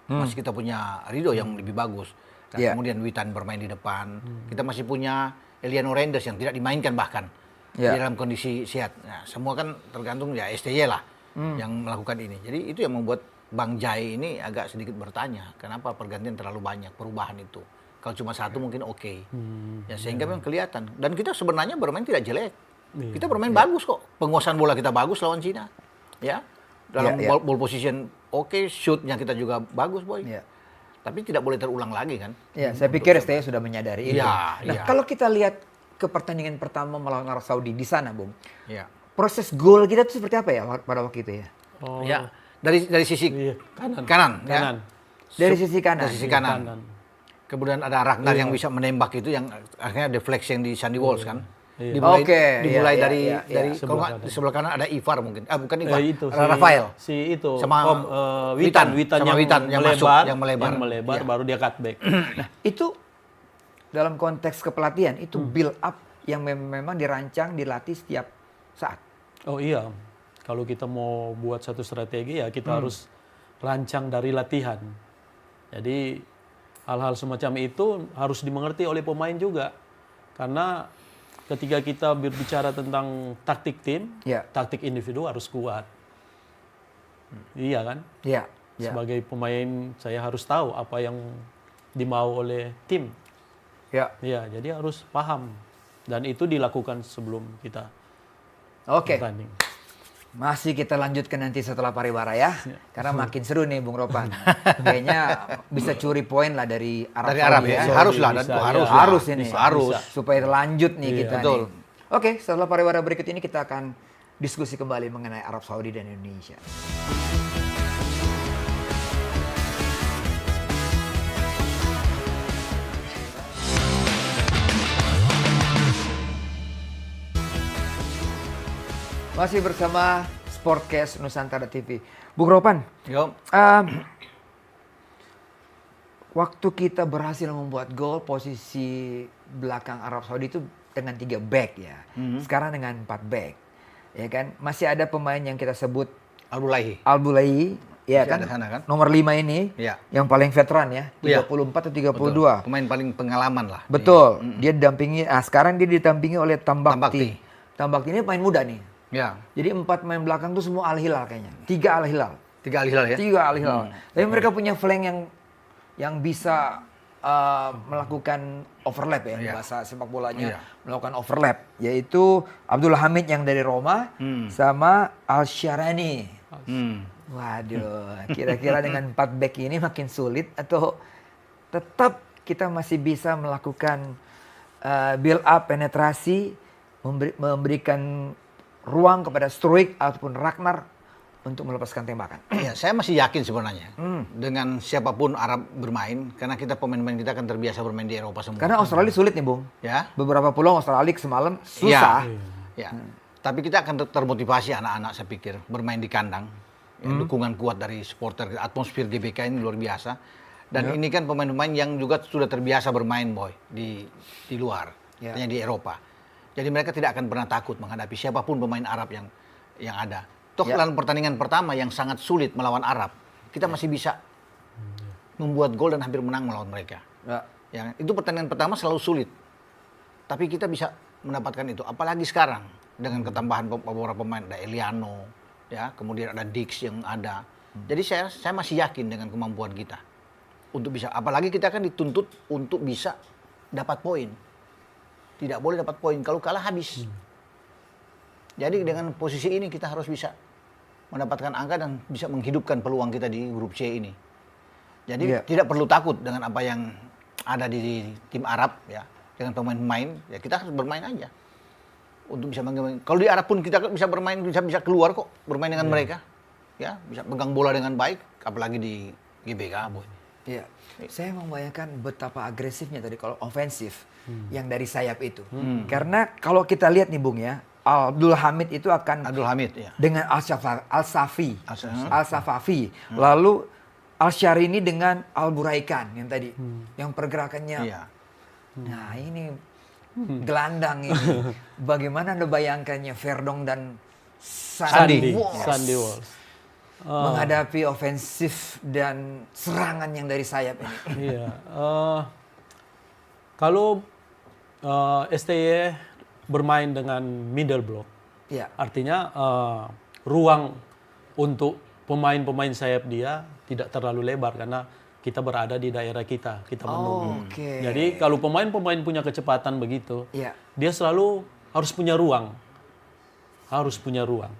masih kita punya Ridho yang lebih bagus. Dan Ya. kemudian Witan bermain di depan. Kita masih punya Eliano Renders yang tidak dimainkan bahkan Ya. di dalam kondisi sehat. Nah, semua kan tergantung ya STY lah yang melakukan ini. Jadi itu yang membuat Bang Jai ini agak sedikit bertanya, kenapa pergantian terlalu banyak perubahan itu. Kalau cuma satu mungkin oke. Ya sehingga memang kelihatan. Dan kita sebenarnya bermain tidak jelek. Kita bermain bagus kok. Penguasaan bola kita bagus lawan Cina. Ya. Dalam Ya, ya. ball position oke, shootnya kita juga bagus, Boy. Ya. Tapi tidak boleh terulang lagi kan. Ya, saya pikir STY sudah menyadari itu. Iya, Nah, iya. kalau kita lihat ke pertandingan pertama melawan Arab Saudi di sana, Bung. Ya. proses gol kita itu seperti apa ya pada waktu itu ya? Oh, Ya, dari sisi iya, kanan. kanan, ya. Kanan. Dari sisi kanan. Dari sisi kanan. Kemudian ada Ragnar yang bisa menembak itu yang akhirnya defleksi yang di Sandy Walsh kan. Iya. Dimulai, Oke, dimulai iya, dari iya, iya. dari Sebelah kalau nggak, kanan. di sebelah kanan ada Ivar mungkin. Bukan Ivar. Itu ada Rafael. Si itu Sama Witan sama Witan yang masuk, yang melebar. Iya. baru dia cutback. Nah, itu dalam konteks kepelatihan itu build up yang memang dirancang, dilatih setiap saat. Oh iya, kalau kita mau buat satu strategi ya kita harus rancang dari latihan. Jadi hal-hal semacam itu harus dimengerti oleh pemain juga. Karena ketika kita berbicara tentang taktik tim, Ya. taktik individu harus kuat. Iya kan? Iya. Ya. Sebagai pemain saya harus tahu apa yang dimau oleh tim. Ya. Ya, jadi harus paham. Dan itu dilakukan sebelum kita Oke. bertanding. Masih kita lanjutkan nanti setelah pariwara ya. Karena makin seru nih Bung Ropan. Kayaknya bisa curi poin lah dari Arab Dari Saudi Arab ya. Saudi Harus lah, bisa, dan ya. harus. Harus ini. Bisa, harus. bisa. Supaya lanjut nih Iya, kita betul. nih. Oke, setelah pariwara berikut ini kita akan diskusi kembali mengenai Arab Saudi dan Indonesia. Masih bersama Sportcast Nusantara TV. Bung Ropan, Yo. waktu kita berhasil membuat gol posisi belakang Arab Saudi itu dengan 3 back ya. Sekarang dengan 4 back. Ya kan? Masih ada pemain yang kita sebut Al-Bulaihi. Al-Bulaihi, ya Masih kan? ada sana kan? Nomor 5 ini Iya. yang paling veteran ya, Iya. 34 atau Betul. 32. Pemain paling pengalaman lah. Betul. Dia didampingi sekarang dia didampingi oleh Tambakti. Tambakti. Tambakti ini pemain muda nih. Ya. Jadi 4 main belakang tuh semua Al-Hilal kayaknya. 3 Al-Hilal. 3 Al-Hilal ya. 3 Al-Hilal. Tapi mereka punya flank yang bisa melakukan overlap ya, Iya. bahasa sepak bolanya Iya. melakukan overlap, yaitu Abdul Hamid yang dari Roma sama Al-Sharani. Hmm. Waduh, kira-kira dengan 4 back ini makin sulit atau tetap kita masih bisa melakukan build up, penetrasi, memberikan ruang kepada Struijk ataupun Ragnar untuk melepaskan tembakan. Ya, saya masih yakin sebenarnya dengan siapapun Arab bermain, karena kita pemain-pemain kita akan terbiasa bermain di Eropa semua. Karena Australia sulit nih, Bung. Ya. Beberapa pulau Australia semalam susah. Ya. Tapi kita akan termotivasi anak-anak saya pikir bermain di kandang. Ya, dukungan kuat dari supporter, atmosfer GBK ini luar biasa. Dan ini kan pemain-pemain yang juga sudah terbiasa bermain boy di luar, Ya. hanya di Eropa. Jadi mereka tidak akan pernah takut menghadapi siapapun pemain Arab yang ada. Toh Ya. dalam pertandingan pertama yang sangat sulit melawan Arab, kita masih bisa membuat gol dan hampir menang melawan mereka. Ya. Ya, itu pertandingan pertama selalu sulit. Tapi kita bisa mendapatkan itu. Apalagi sekarang dengan ketambahan beberapa pemain, ada Eliano, ya, kemudian ada Dix yang ada. Jadi saya masih yakin dengan kemampuan kita untuk bisa. Apalagi kita kan dituntut untuk bisa dapat poin. Tidak boleh dapat poin, kalau kalah habis. Jadi dengan posisi ini kita harus bisa mendapatkan angka dan bisa menghidupkan peluang kita di grup C ini. Jadi Iya. tidak perlu takut dengan apa yang ada di tim Arab ya, dengan pemain-pemain ya kita harus bermain aja. Untuk bisa kalau di Arab pun kita bisa bermain, bisa keluar kok bermain dengan mereka. Ya, bisa pegang bola dengan baik, apalagi di GBK, boy. Iya. Saya membayangkan betapa agresifnya tadi kalau ofensif yang dari sayap itu. Karena kalau kita lihat nih Bung ya, Abdul Hamid itu akan Abdul Hamid ya. dengan Al-Safafi. Al-Safafi. Al-Safafi. Lalu Al-Syarini dengan Al-Buraikan yang tadi. Yang pergerakannya. Iya. Nah ini gelandang ini. Bagaimana Anda bayangkannya Verdong dan Sandy Walsh Sandy Walsh. menghadapi ofensif dan serangan yang dari sayap ini. Iya. Kalau STY bermain dengan middle block, Iya. artinya ruang untuk pemain-pemain sayap dia tidak terlalu lebar karena kita berada di daerah kita menunggu. Oke. Jadi kalau pemain-pemain punya kecepatan begitu, Iya. dia selalu harus punya ruang. Harus punya ruang.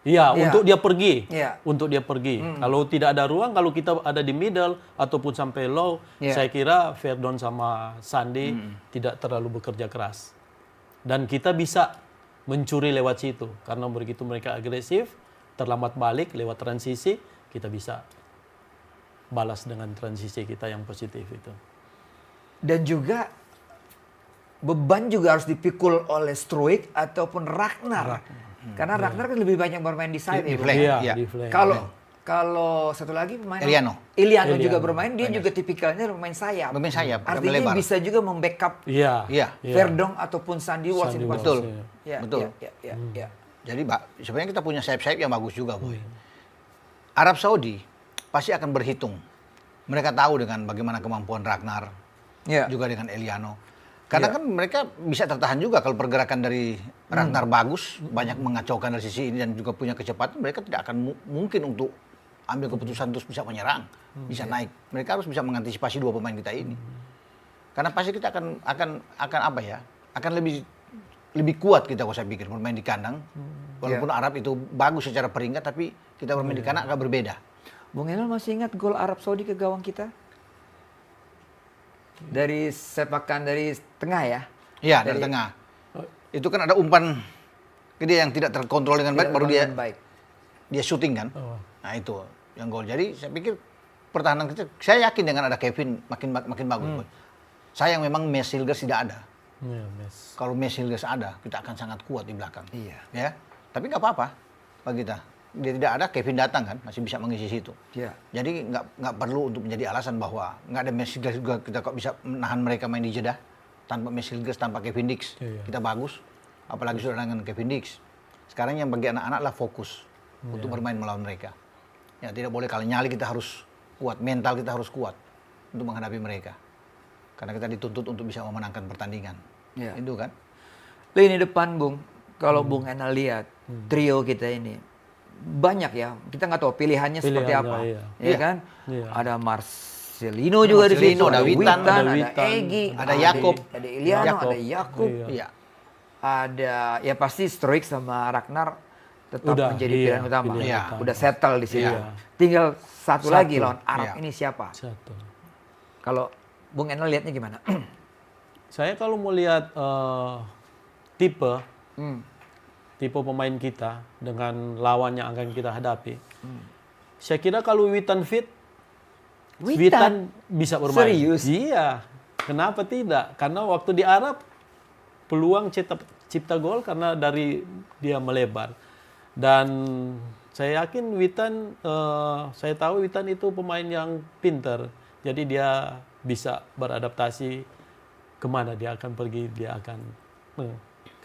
Iya, Iya. untuk dia pergi. Iya. Untuk dia pergi. Kalau tidak ada ruang, kalau kita ada di middle ataupun sampai low, Iya. saya kira Verdon sama Sandy tidak terlalu bekerja keras. Dan kita bisa mencuri lewat situ. Karena begitu mereka agresif, terlambat balik lewat transisi, kita bisa balas dengan transisi kita yang positif itu. Dan juga beban juga harus dipikul oleh Struijk ataupun Ragnar. Karena Ragnar kan lebih banyak bermain di sayap. Di ya, Bung. flank. Iya, Iya. di flank. Kalau satu lagi pemain Iliano. juga bermain, dia juga tipikalnya bermain sayap. Bermain sayap, Artinya melebar. bisa juga membackup Iya. Iya. Verdong ataupun Sandy Walsh. Sandy ini. Walsh, Betul. Ya, Betul. Ya. Jadi sebenarnya kita punya sayap-sayap yang bagus juga, Boy. Arab Saudi pasti akan berhitung. Mereka tahu dengan bagaimana kemampuan Ragnar, Ya. juga dengan Iliano. Karena Ya. kan mereka bisa tertahan juga kalau pergerakan dari Ragnar bagus, banyak mengacaukan dari sisi ini dan juga punya kecepatan, mereka tidak akan mungkin untuk ambil keputusan terus bisa menyerang, bisa naik. Mereka harus bisa mengantisipasi dua pemain kita ini. Karena pasti kita akan apa ya? Akan lebih kuat kita, kalau saya pikir bermain di kandang. Walaupun Arab itu bagus secara peringkat, tapi kita bermain di kandang agak berbeda. Bung Enel masih ingat gol Arab Saudi ke gawang kita? Dari sepakan dari tengah ya? Iya, dari tengah. Itu kan ada umpan ke dia yang tidak terkontrol dengan baik, baru dia baik. shooting kan. Oh. Nah itu yang gol. Jadi saya pikir pertahanan kita, saya yakin dengan ada Kevin makin bagus. Boy. Sayang memang Messilgers tidak ada. Iya, Mes. Kalau Messilgers ada, kita akan sangat kuat di belakang. Iya. Ya, tapi nggak apa-apa bagi kita. Dia tidak ada, Kevin datang kan, masih bisa mengisi situ. Iya. Jadi nggak perlu untuk menjadi alasan bahwa nggak ada Messilgers juga kita kok bisa menahan mereka main di Jeddah. Tanpa Messilgers, tanpa Kevin Dix, Iya. kita bagus. Apalagi sudah dengan Kevin Dix. Sekarang yang bagi anak-anak lah fokus untuk bermain melawan mereka. Ya tidak boleh kalau nyali, kita harus kuat, mental kita harus kuat untuk menghadapi mereka. Karena kita dituntut untuk bisa memenangkan pertandingan. Iya. Itu kan. Lini depan, Bung. Kalau Bung Enel lihat trio kita ini banyak ya. Kita nggak tahu pilihannya seperti apa. Iya. Ya Iya. kan? Iya. Ada Marcelino juga di situ, Marcelino, ada Witan, ada ada Witan, Egy, ada Jakob, ada Iliano, Jakob. ada Jakub. Iya. Iya. Ada ya pasti Struijk sama Ragnar tetap Udah, menjadi iya, pilihan utama. pilihan Iya. utama. Udah settle di sini. Iya. Tinggal satu lagi Satu. lawan Arab Iya. ini siapa? Satu. Kalau Bung Enel lihatnya gimana? Saya kalau mau lihat tipe Hmm. tipe pemain kita dengan lawan yang akan kita hadapi, saya kira kalau Witan fit, Witan bisa bermain. Serius? Iya. Kenapa tidak? Karena waktu di Arab peluang cipta gol karena dari dia melebar. Dan saya yakin Witan, saya tahu Witan itu pemain yang pintar. Jadi dia bisa beradaptasi kemana dia akan pergi, dia akan.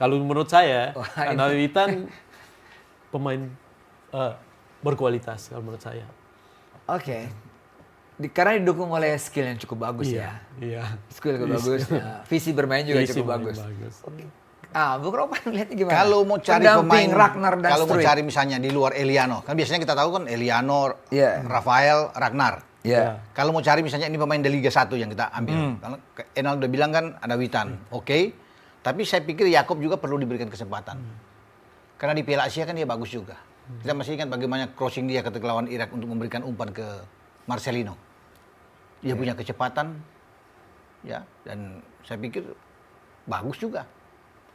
Kalau menurut saya, Wah, karena Witan pemain berkualitas kalau menurut saya. Oke. Karena didukung oleh skill yang cukup bagus ya. Iya. Skill yang bagus. Ya. Visi bermain juga Visi cukup main bagus. bagus. Bung Ropan lihatnya gimana? Kalau mau cari Pendamping pemain, Ragnar dan kalau mau Struijk. cari misalnya di luar Iliano, kan biasanya kita tahu kan Iliano, Iya. Rafael, Ragnar. Ya. Kalau mau cari misalnya ini pemain dari Liga 1 yang kita ambil. Karena Enal udah bilang kan ada Witan. Oke. Tapi saya pikir Jakob juga perlu diberikan kesempatan. Karena di Piala Asia kan dia bagus juga. Kita masih ingat bagaimana crossing dia ketika lawan Irak untuk memberikan umpan ke Marcelino. Dia punya kecepatan. Ya, dan saya pikir bagus juga.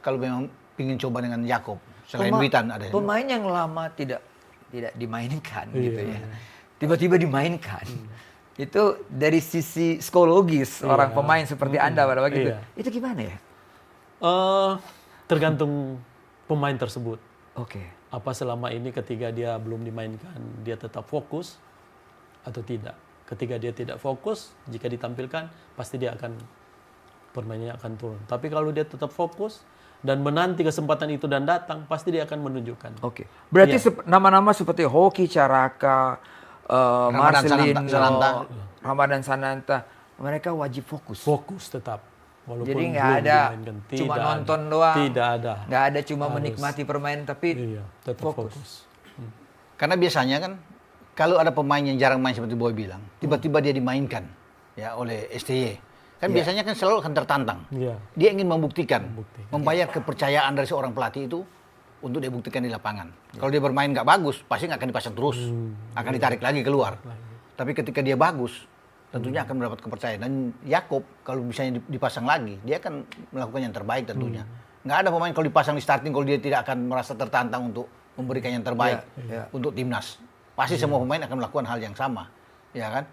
Kalau memang ingin coba dengan Jakob. Selain Witan ada. Pemain yang lama tidak dimainkan Iya. gitu ya. Tiba-tiba dimainkan. Itu dari sisi psikologis orang pemain seperti Anda pada waktu itu. Iya. Itu gimana ya? Tergantung pemain tersebut. Oke. Apa selama ini ketika dia belum dimainkan, dia tetap fokus atau tidak. Ketika dia tidak fokus, jika ditampilkan, pasti dia akan permainannya akan turun. Tapi kalau dia tetap fokus dan menanti kesempatan itu dan datang, pasti dia akan menunjukkan. Oke. Berarti Iya. nama-nama seperti Hoki Caraka, Ramadan Marcelino, Sananta. Ramadan Sananta, mereka wajib fokus. Fokus tetap. Walaupun Jadi nggak belum ada dimainkan. cuma Tidak nonton ada. doang. Tidak ada. Nggak ada cuma Harus. menikmati permainan, tapi Iya, tetap fokus. Karena biasanya kan kalau ada pemain yang jarang main seperti Boy bilang, tiba-tiba dia dimainkan ya oleh STY. Kan biasanya kan selalu akan tertantang. Iya. Dia ingin membuktikan, Membuktikan. membayar kepercayaan dari seorang pelatih itu untuk dia buktikan di lapangan. Kalau dia bermain nggak bagus, pasti nggak akan dipasang terus, akan ditarik lagi keluar. Tapi ketika dia bagus, tentunya akan mendapat kepercayaan. Dan Jakob kalau misalnya dipasang lagi, dia akan melakukan yang terbaik tentunya. Nggak ada pemain kalau dipasang di starting kalau dia tidak akan merasa tertantang untuk memberikan yang terbaik untuk timnas. Pasti semua pemain akan melakukan hal yang sama, ya kan?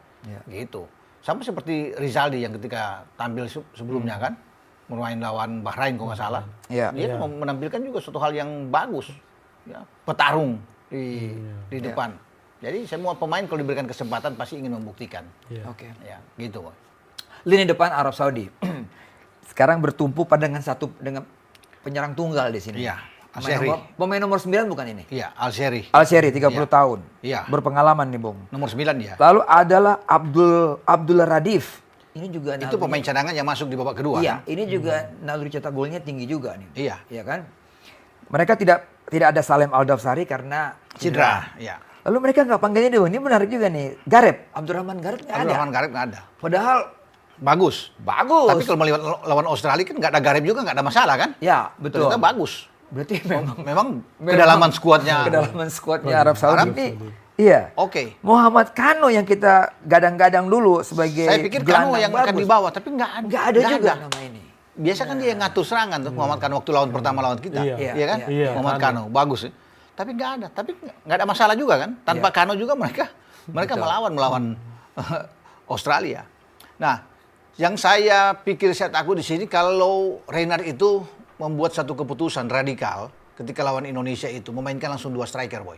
Gitu. Sama seperti Rizaldi yang ketika tampil sebelumnya kan, bermain lawan Bahrain kalau nggak salah, dia menampilkan juga suatu hal yang bagus, ya, petarung di depan. Jadi semua pemain kalau diberikan kesempatan pasti ingin membuktikan. Oke. Ya, gitu. Lini depan Arab Saudi sekarang bertumpu pada dengan penyerang tunggal di sini. Iya, Al-Shehri. Pemain nomor 9 bukan ini? Iya, Al-Shehri. Al-Shehri 30 tahun. Iya. Berpengalaman nih, Bung. Nomor 9 dia. Lalu adalah Abdul Radif. Ini juga Itu pemain cadangan yang masuk di babak kedua. Iya, Kan? ini juga naluri cetak golnya tinggi juga nih. Iya. Iya kan? Mereka tidak ada Salem Al-Dafsari karena Cedera. Iya. Lalu mereka nggak panggilnya dulu. Ini menarik juga nih. Garep, Abdurrahman Garep nggak ada. Abdurrahman Garep nggak ada. Padahal Bagus. Tapi kalau melihat lawan Australia kan nggak ada Garep juga nggak ada masalah kan? ya betul. Ternyata bagus. Berarti Memang kedalaman skuadnya. kedalaman skuadnya Arab Saudi ini. Iya. Oke. Muhammad Kano yang kita gadang-gadang dulu sebagai Saya pikir Kano yang akan dibawa, tapi nggak ada. Nggak ada juga nama ini. Biasa kan dia yang ngatur serangan tuh Muhammad Kano waktu lawan pertama lawan kita. Iya kan? Iya. Muhammad Kano bagus. Tapi nggak ada. Tapi nggak ada masalah juga kan? Tanpa Kano juga mereka melawan Australia. Nah, yang saya pikir saat aku di sini kalau Reinhard itu membuat satu keputusan radikal ketika lawan Indonesia itu memainkan langsung 2 striker, boy.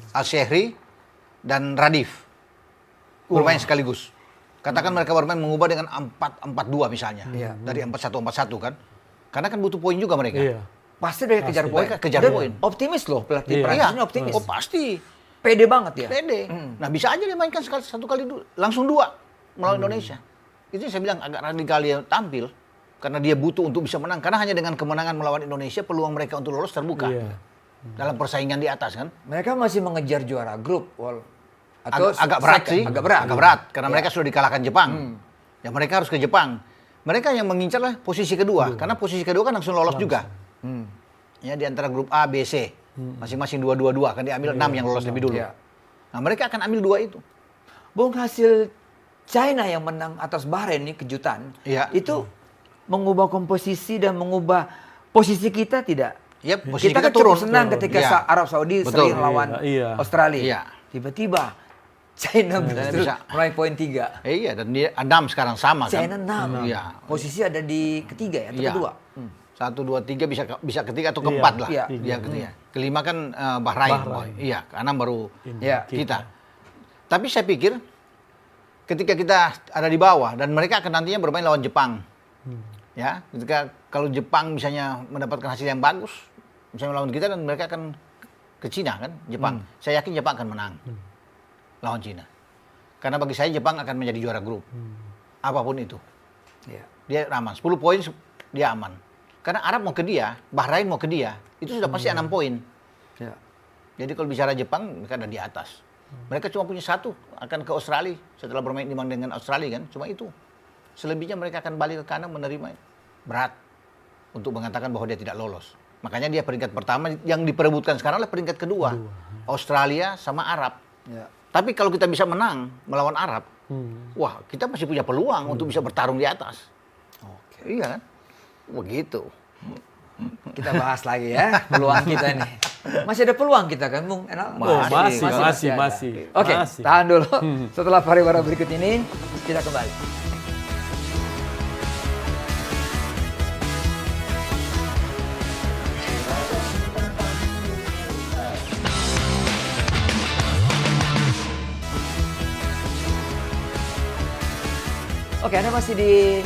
Al-Shehri dan Radif bermain sekaligus. Katakan mereka bermain mengubah dengan 4-4-2 misalnya. Dari 4-1-4-1 kan. Karena kan butuh poin juga mereka. Iya. Pasti mereka kejar poin. Mereka kejar Dan poin. Optimis loh pelatih Iya. Prancis ini optimis. Oh pasti. Pede banget ya. Pede. Nah bisa aja dia mainkan satu kali langsung 2 melawan Indonesia. Itu yang saya bilang agak radikal dia tampil. Karena dia butuh untuk bisa menang. Karena hanya dengan kemenangan melawan Indonesia peluang mereka untuk lolos terbuka. Iya. Dalam persaingan di atas kan. Mereka masih mengejar juara grup. Atau Agak berat sih. Agak berat. Agak berat. Karena mereka sudah dikalahkan Jepang. Ya mereka harus ke Jepang. Mereka yang mengincar lah posisi kedua. Karena posisi kedua kan langsung lolos juga. Ya di antara grup A, B, C. Masing-masing 2-2-2. Kan diambil 6 yang lolos lebih dulu. Iya. Nah mereka akan ambil 2 itu. Bung, hasil China yang menang atas Bahrain ini kejutan. Iya. Itu mengubah komposisi dan mengubah posisi kita tidak? Ya, posisi kita kan kita turun. cukup senang ketika Iya. Arab Saudi Betul. sering lawan Iya. Australia. Iya. Tiba-tiba China justru bisa. meraih poin 3. Iya, dan dia 6 sekarang sama kan. China 6. Iya. Posisi ada di ketiga ya, atau Iya. kedua. 1, 2, 3 bisa ketiga atau keempat lah. Iya. Dia ketiga. Kelima kan Bahrain. Boy. Iya, keenam baru Iya. kita. Tapi saya pikir ketika kita ada di bawah dan mereka akan nantinya bermain lawan Jepang. Ya, ketika kalau Jepang misalnya mendapatkan hasil yang bagus, misalnya lawan kita dan mereka akan ke Cina kan, Jepang. Saya yakin Jepang akan menang lawan Cina. Karena bagi saya Jepang akan menjadi juara grup. Apapun itu. Iya. Dia aman. 10 poin dia aman. Karena Arab mau ke dia, Bahrain mau ke dia, itu sudah pasti 6 poin. Ya. Jadi kalau bicara Jepang, mereka ada di atas. Mereka cuma punya 1, akan ke Australia. Setelah bermain imbang dengan Australia kan, cuma itu. Selebihnya mereka akan balik ke kandang menerima berat untuk mengatakan bahwa dia tidak lolos. Makanya dia peringkat pertama, yang diperebutkan sekarang adalah peringkat kedua. Australia sama Arab. Ya. Tapi kalau kita bisa menang melawan Arab, wah kita masih punya peluang untuk bisa bertarung di atas. Oke. Iya kan? Begitu. Kita bahas lagi ya peluang kita nih. Masih ada peluang kita kan, Bung Enal? Oh, masih ada. masih. Oke, Masih. tahan dulu. Setelah pariwara berikut ini, kita kembali. Oke, Anda masih di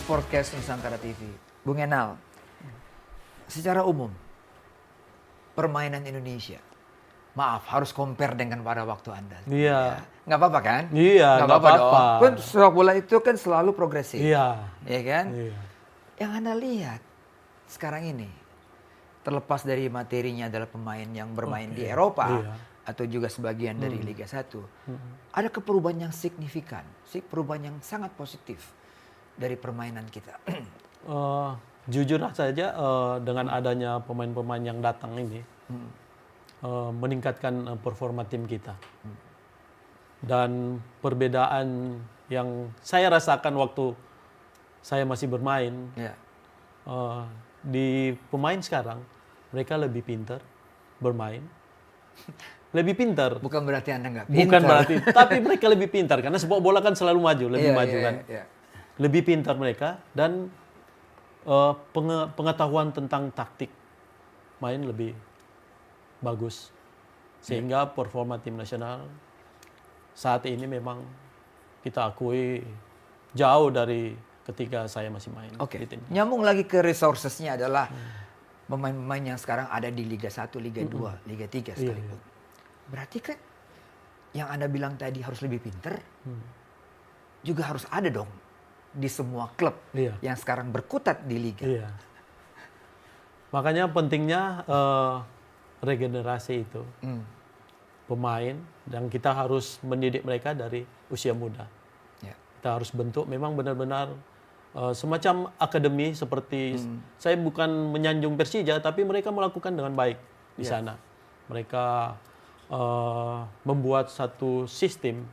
Sportcast Nusantara TV. Bung Enal, secara umum, permainan Indonesia, maaf harus compare dengan pada waktu Anda. Iya. Nggak apa-apa kan? Iya, nggak nggak apa-apa apa-apa. dong. Kan sepak bola itu kan selalu progresif. Iya. Ya kan? Iya. Yang Anda lihat sekarang ini, terlepas dari materinya adalah pemain yang bermain di Eropa, Iya. atau juga sebagian dari Liga 1, ada perubahan yang signifikan, perubahan yang sangat positif dari permainan kita. Jujur saja dengan adanya pemain-pemain yang datang ini meningkatkan performa tim kita. Dan perbedaan yang saya rasakan waktu saya masih bermain, Ya. di pemain sekarang, mereka lebih pintar bermain. Lebih pintar. Bukan berarti Anda nggak pintar. Bukan berarti, tapi mereka lebih pintar. Karena sepak bola kan selalu maju, lebih Iya, maju iya, kan. iya. Lebih pintar mereka dan pengetahuan tentang taktik main lebih bagus. Sehingga performa tim nasional saat ini memang kita akui jauh dari ketika saya masih main. Oke. Di tim. Nyambung lagi ke resourcesnya adalah pemain-pemain yang sekarang ada di Liga 1, Liga 2, Liga 3 sekalipun. Berarti kan yang Anda bilang tadi harus lebih pinter, juga harus ada dong di semua klub Iya. yang sekarang berkutat di Liga. Iya. Makanya pentingnya regenerasi itu. Pemain, dan kita harus mendidik mereka dari usia muda. Ya. Kita harus bentuk memang benar-benar semacam akademi seperti saya bukan menyanjung Persija, tapi mereka melakukan dengan baik di sana. Mereka membuat satu sistem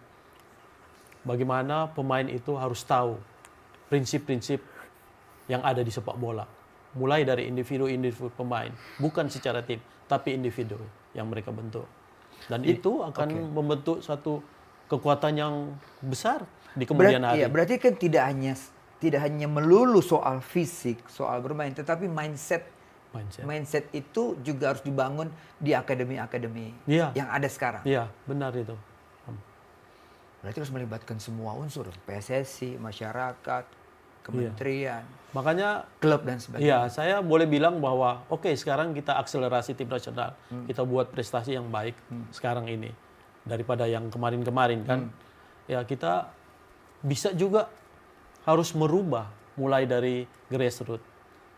bagaimana pemain itu harus tahu prinsip-prinsip yang ada di sepak bola. Mulai dari individu-individu pemain, bukan secara tim, tapi individu yang mereka bentuk. Dan itu akan membentuk satu kekuatan yang besar di kemudian hari. Iya, berarti kan tidak hanya melulu soal fisik, soal bermain, tetapi mindset itu juga harus dibangun di akademi-akademi yang ada sekarang. Iya, benar itu. Berarti harus melibatkan semua unsur, PSSI, masyarakat, kementerian, makanya klub dan sebagainya. iya, saya boleh bilang bahwa oke, sekarang kita akselerasi tim nasional. Kita buat prestasi yang baik sekarang ini daripada yang kemarin-kemarin kan. Ya, kita bisa juga harus merubah mulai dari grassroots.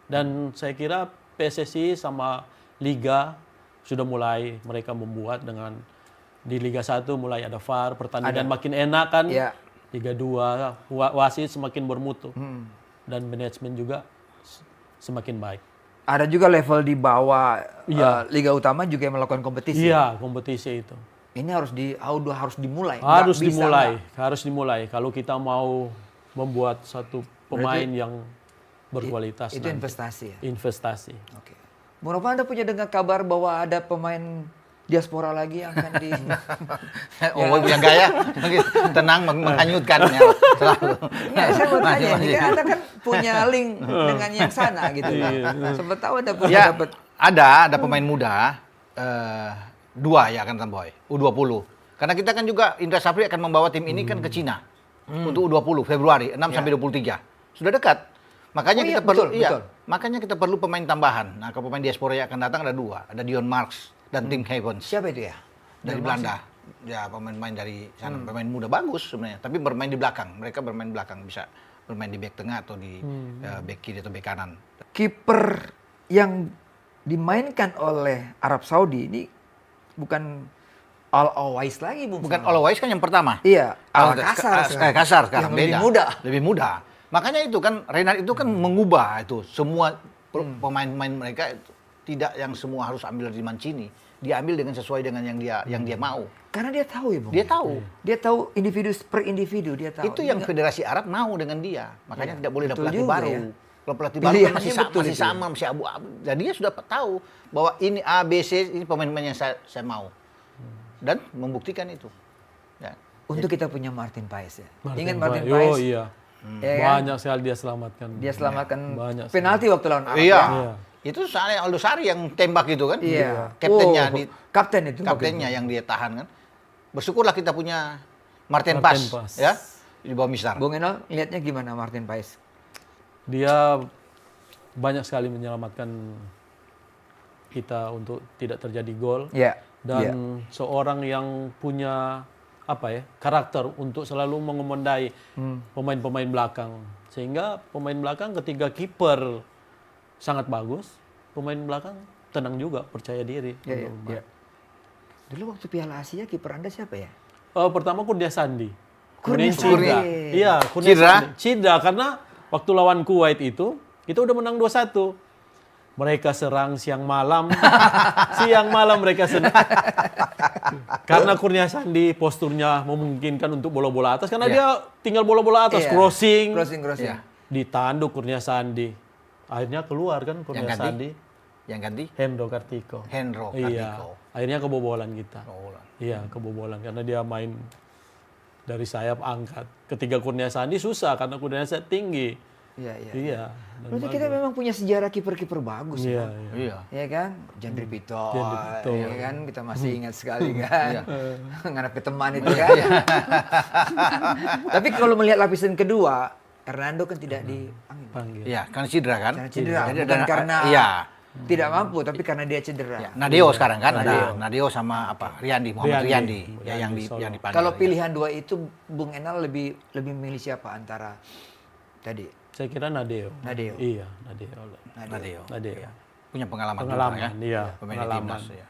Dan saya kira PSSI sama Liga sudah mulai mereka membuat dengan di Liga 1 mulai ada VAR, pertandingan makin enak kan. Iya. Liga 2 wasit semakin bermutu. Dan manajemen juga semakin baik. Ada juga level di bawah Liga Utama juga yang melakukan kompetisi. Iya, kompetisi itu. Ini harus dimulai. Harus Nggak bisa dimulai, nggak. harus dimulai. Kalau kita mau membuat satu pemain yang berkualitas. Itu nanti. investasi ya. Investasi. Oke. Bung Nova, Anda punya dengar kabar bahwa ada pemain diaspora lagi yang akan di yang gaya tenang menghanyutkan ya, selalu. Nggak, saya mau tanya, ini Masih. kan Anda kan punya link dengan yang sana gitu kan. Siapa tahu Anda punya Ya, dapat. ada pemain muda, 2 ya kan Tamboy, U20. Karena kita kan juga Indra Safri akan membawa tim ini kan ke Cina untuk U20 Februari 6 sampai 23. Sudah dekat. Makanya Oh iya, kita perlu betul. makanya kita perlu pemain tambahan. Nah, kalau pemain diaspora yang akan datang ada 2, ada Dion Marks dan Tim Havens Siapa itu ya? dari Belanda. Ya, pemain-pemain dari sana, pemain muda bagus sebenarnya, tapi bermain di belakang. Mereka bermain di belakang, bisa bermain di bek tengah atau di bek kiri atau bek kanan. Kiper yang dimainkan oleh Arab Saudi ini bukan Al-Awais lagi, Bung. Bukan Always kan yang pertama. Iya, Al-Kasar. Kasar sekarang Yang lebih beda. muda. Lebih muda. Makanya itu kan Reinhard itu kan mengubah itu semua pemain-pemain mereka itu, tidak yang semua harus ambil dari Mancini. Dia ambil dengan sesuai dengan yang dia mau. Karena dia tahu ya, Bung. Dia tahu. Dia tahu individu per individu, dia tahu. Itu yang Federasi Arab mau dengan dia. Makanya tidak boleh ada betul pelatih juga baru. ya. Kalau pelatih baru kan Pilihannya masih betul itu. sama, masih abu-abu. Dan dia sudah tahu bahwa ini A, B, C, ini pemain-pemain yang saya mau. Dan membuktikan itu. Ya. Untuk kita punya Martin Paes ya. Ingat Martin Martin Paes. Paes? Oh iya. Ya kan? Banyak sekali dia selamatkan. Dia selamatkan banyak penalti waktu lawan Arab. Iya. ya. Itu soalnya Aldo Sari yang tembak itu kan. Iya. Kaptennya Oh, kapten itu. kaptennya yang dia tahan kan. Bersyukurlah kita punya Martin Martin Paes Paes. ya di bawah Mistar. Bung Enol, lihatnya gimana Martin Paes? Dia banyak sekali menyelamatkan kita untuk tidak terjadi gol. Iya. Dan seorang yang punya karakter untuk selalu mengemendai pemain-pemain belakang, sehingga pemain belakang ketika kiper sangat bagus, pemain belakang tenang juga, percaya diri. Iya, iya. Dulu waktu Piala Asia kiper Anda siapa ya? Pertama Kurnia Sandi, Kurnia kemudian Sandi. Cidra. Iya, Kurnia Cidra? Sandi. Cidra karena waktu lawan Kuwait itu kita udah menang 2-1. Mereka serang siang malam, siang malam mereka serang. Karena Kurnia Sandi posturnya memungkinkan untuk bola-bola atas, karena dia tinggal bola-bola atas, Iya. crossing. Crossing. Iya. Ditanduk Kurnia Sandi. akhirnya keluar kan Kurnia ganti? Sandi, Yang ganti Hendro Kartiko. Hendro Iya, Kartiko. akhirnya kebobolan kita. Oh, Iya, kebobolan karena dia main dari sayap angkat. Ketika Kurnia Sandi susah karena Kurnia Sandi tinggi. Iya, iya. Iya. dan Berarti kita memang punya sejarah kiper-kiper bagus Iya, ya. iya. Iya. Ya kan? Jandri Pito, Jandri Pito. ya kan? Kita masih ingat sekali kan? Ngarep ke teman itu kan? Tapi kalau melihat lapisan kedua, Hernando kan tidak dipanggil. Panggil. Iya, karena cedera kan? Karena cedera, Jadi bukan ada- karena iya. tidak mampu, tapi karena dia cedera. Ya, Nadeo sekarang kan ada Nadeo sama apa? Riyandi, Muhammad Riyandi, Riyandi. ya, Riyandi Solo. yang dipanggil. Kalau ya. pilihan dua itu, Bung Enal lebih milih siapa antara tadi? Saya kira Nadeo. Nadeo. Iya, Nadeo. Nadeo. Nadeo. Punya pengalaman, Pengalaman, juga, ya. iya, Pemain di pengalaman. timnas ya.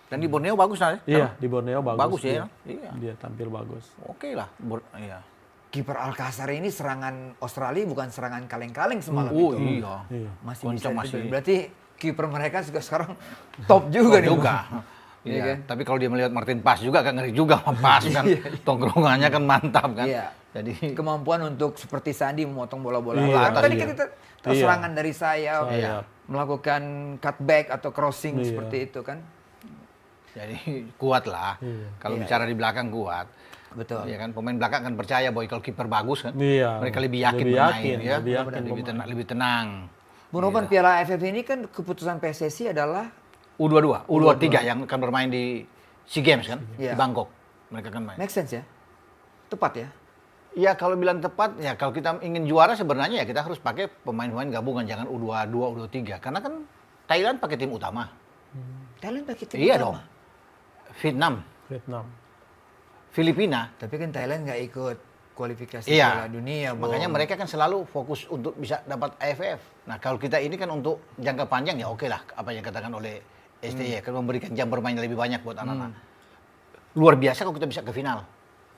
Dan di Borneo bagus lah. Iya, di Borneo bagus. Bagus ya. dia. Iya. Dia tampil bagus. Oke lah. Iya. Kiper Alcázar ini serangan Australia bukan serangan kaleng-kaleng semalam Oh itu. iya. Iya. Masih Goncang bisa masih. masih. Berarti kiper mereka juga sekarang top juga nih. Juga. Iya Iya. kan? Tapi kalau dia melihat Martin Pas juga kan ngeri juga sama Pas kan. Tongkrongannya kan mantap kan. Iya. Jadi Kemampuan untuk seperti Sandi memotong bola-bola. Iya, Kan tadi iya. kan kita serangan dari sayap, Sayap. melakukan cutback atau crossing Iya. seperti itu kan. jadi kuat lah. Iya. Kalau Iya, bicara di belakang kuat. Betul. Iya kan pemain belakang kan percaya boy kalau kiper bagus kan. Iya. Mereka lebih yakin Lebih bermain yakin, ya. lebih yakin Lebih tenang. Bung Ropan, Piala AFF ini kan keputusan PSSI adalah U22, U23 yang akan bermain di SEA Games kan Iya. di Bangkok. Mereka kan main. make sense ya? Tepat ya? Ya kalau bilang tepat ya kalau kita ingin juara sebenarnya ya kita harus pakai pemain-pemain gabungan jangan U22, U23 karena kan Thailand pakai tim utama. Thailand pakai tim Iya utama. dong. Vietnam, Vietnam. Filipina. Tapi kan Thailand nggak ikut kualifikasi Iya. Piala Dunia. Bung. Makanya mereka kan selalu fokus untuk bisa dapat AFF. Nah, kalau kita ini kan untuk jangka panjang ya oke lah apa yang dikatakan oleh STY kan memberikan jam bermain lebih banyak buat anak-anak. Luar biasa kalau kita bisa ke final.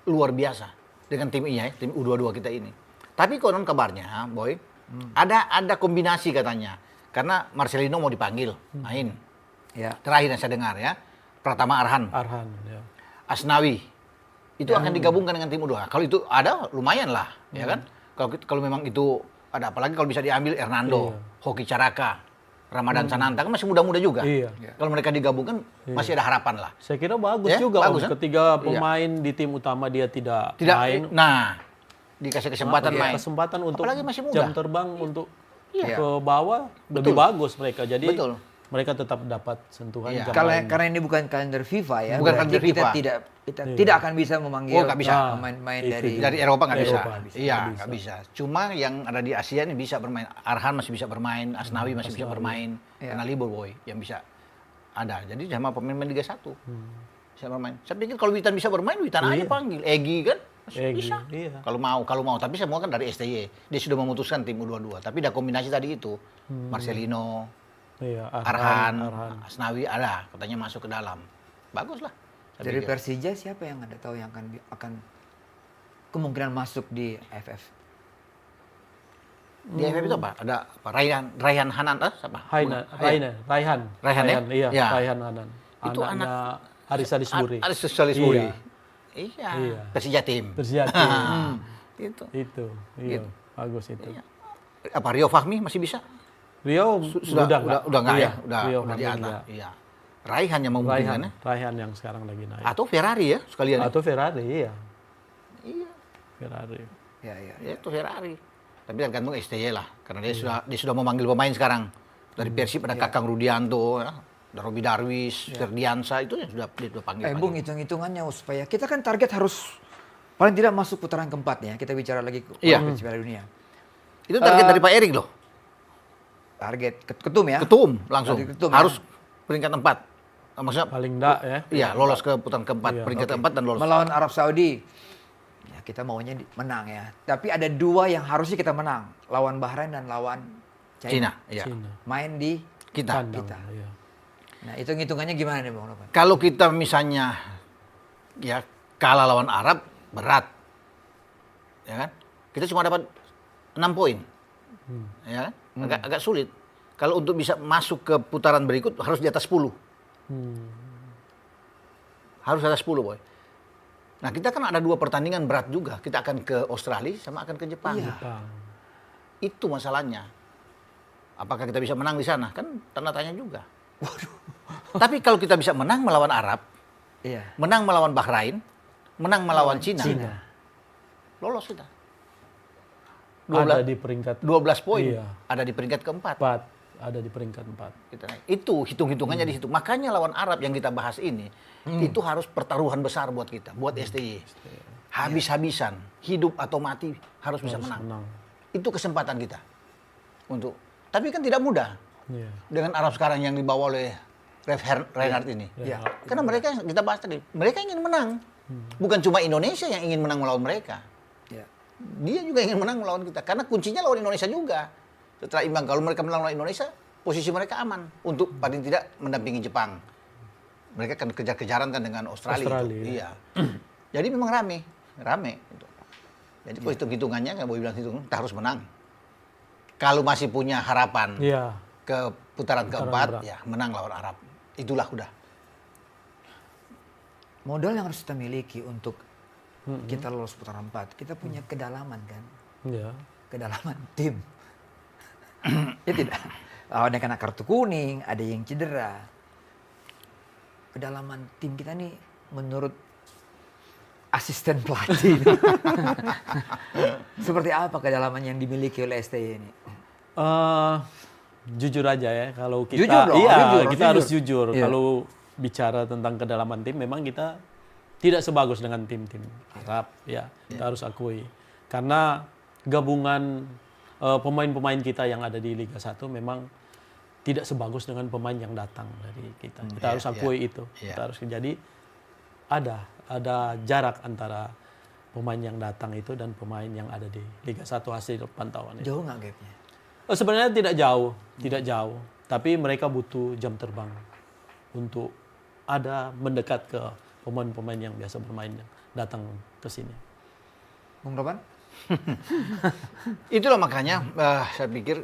Luar biasa dengan tim ini ya, tim U22 kita ini. Tapi konon kabarnya, Boy, ada kombinasi katanya. Karena Marcelino mau dipanggil main. Ya. Terakhir yang saya dengar ya. Pratama Arhan, Arhan. Ya. Asnawi itu akan digabungkan dengan tim U2. Kalau itu ada lumayan lah, ya kan? Kalau memang itu ada apalagi kalau bisa diambil Hernando, Hoki Caraka, Ramadan Sananta kan masih muda-muda juga. Iya. Kalau mereka digabungkan masih ada harapan lah. Saya kira bagus Ya, juga bagus, Om. kan? Ketika Iya. pemain di tim utama dia tidak Tidak main, nah dikasih kesempatan Iya, main. kesempatan untuk Apalagi masih muda. jam terbang untuk Iya. ke bawah lebih bagus mereka. Jadi Betul. mereka tetap dapat sentuhan Iya. jam main. Karena ini bukan kalender FIFA ya. Bukan berarti kalender kita FIFA. tidak akan bisa memanggil Oh, nggak bisa. pemain-pemain Itu dari Dari Eropa nggak bisa. Eropa bisa, Iya, nggak nggak bisa. Cuma yang ada di Asia ini bisa bermain. Arhan masih bisa bermain, Asnawi masih bisa bermain. Iya. Karena libur boy yang bisa ada. Jadi sama pemain-pemain Liga 1 bisa bermain. Saya pikir kalau Witan bisa bermain, Witan aja panggil. Egy kan masih Egy, bisa. iya. Kalau mau. Tapi semua kan dari STY. Dia sudah memutuskan tim U22. Tapi ada kombinasi tadi itu. Marcelino, Iya, Arhan, Asnawi ada. Katanya masuk ke dalam. Bagus lah. saya dari pikir. Persija siapa yang Anda tahu yang akan kemungkinan masuk di AFF? Di AFF itu apa? Ada apa? Raihan Hanan, siapa? Raihan. Raihan ya? Iya, Ya. Raihan Hanan. Itu Anaknya Haris Salisbury. Ada Salisbury. Iya. Iya. Iya. Persija tim. Bersiati. Itu. Itu. Iya, Gitu. bagus itu. Iya. Apa Rio Fahmi masih bisa? Rio Sudah enggak Iya, ya? Udah Rio di Fahmi atas. enggak. Iya. Raihan yang memungkinkan ya. Raihan yang sekarang lagi naik. Atau Ferrari ya sekalian. Atau Ferrari, iya. Iya. Ferrari. Ya, ya. Ya, itu Ferrari. Tapi tergantung STY lah, karena dia sudah memanggil pemain sekarang. Dari Persib ada Kakang Rudianto, ya. Ada Robi Darwis, Ferdiansa, itu yang dia sudah panggil. Bung, hitung-hitungannya supaya kita kan target harus paling tidak masuk putaran keempat ya. Kita bicara lagi Iya. kualifikasi Piala Dunia. Itu target dari Pak Erik loh. Target ketum ya. Ketum langsung. Target ketum, Harus ya. peringkat 4. Maksudnya Paling enggak ya. iya, lolos ke putaran keempat, Iya. peringkat keempat dan lolos. Melawan Arab Saudi. Ya, kita maunya menang ya. Tapi ada dua yang harusnya kita menang. Lawan Bahrain dan lawan Cina, China. iya. Cina. Main di Kita. Kandang, Kita. iya. Nah, hitung-hitungannya gimana nih Bang Ropan? Kalau kita misalnya ya kalah lawan Arab berat. Ya kan? Kita cuma dapat 6 poin. Ya kan? Agak sulit. Kalau untuk bisa masuk ke putaran berikut harus di atas 10. Harus di atas 10, boy. Nah, kita kan ada 2 pertandingan berat juga. Kita akan ke Australia sama akan ke Jepang. Iya. Jepang. Itu masalahnya. Apakah kita bisa menang di sana? Kan tanda tanya juga. Tapi kalau kita bisa menang melawan Arab, Iya. menang melawan Bahrain, menang melawan Cina, lolos kita. Ada di peringkat 12 poin, Iya. ada di peringkat keempat. 4, ada di peringkat 4. Kita naik. Itu hitung-hitungannya di situ. Makanya lawan Arab yang kita bahas ini, itu harus pertaruhan besar buat kita, buat STY. Habis-habisan, hidup atau mati harus bisa menang. Itu kesempatan kita. Tapi kan tidak mudah. Iya. Dengan Arab sekarang yang dibawa oleh Reinhardt ini. Iya. Karena mereka, kita bahas tadi, mereka ingin menang. Bukan cuma Indonesia yang ingin menang melawan mereka. Iya. Dia juga ingin menang melawan kita. Karena kuncinya lawan Indonesia juga. Setelah imbang, kalau mereka menang lawan Indonesia, posisi mereka aman. Untuk paling tidak mendampingi Jepang. Mereka kan kejar-kejaran kan dengan Australia. Iya. Jadi memang rame. Gitu. Jadi hitung-hitungannya, nggak boleh bilang hitung, kita harus menang. Kalau masih punya harapan ke putaran keempat, ya menang lawan Arab. Itulah udah. Modal yang harus kita miliki untuk kita lolos putaran 4, kita punya kedalaman kan? Iya. Kedalaman tim. Ya tidak. Ada yang kena kartu kuning, ada yang cedera. Kedalaman tim kita nih menurut asisten pelatih. Seperti apa kedalaman yang dimiliki oleh STY ini? Jujur aja ya, kalau kita Jujur dong, kita harus jujur. Iya. Kalau bicara tentang kedalaman tim, memang kita tidak sebagus dengan tim-tim Arab, ya kita harus akui. Karena gabungan pemain-pemain kita yang ada di Liga 1 memang tidak sebagus dengan pemain yang datang dari kita. Kita harus akui itu. Kita harus jadi ada jarak antara pemain yang datang itu dan pemain yang ada di Liga 1 hasil pantauan itu. Jauh nggak gapnya? Sebenarnya tidak jauh. Tapi mereka butuh jam terbang untuk mendekat ke pemain-pemain yang biasa bermain yang datang ke sini. Bung Roban? Itulah makanya saya pikir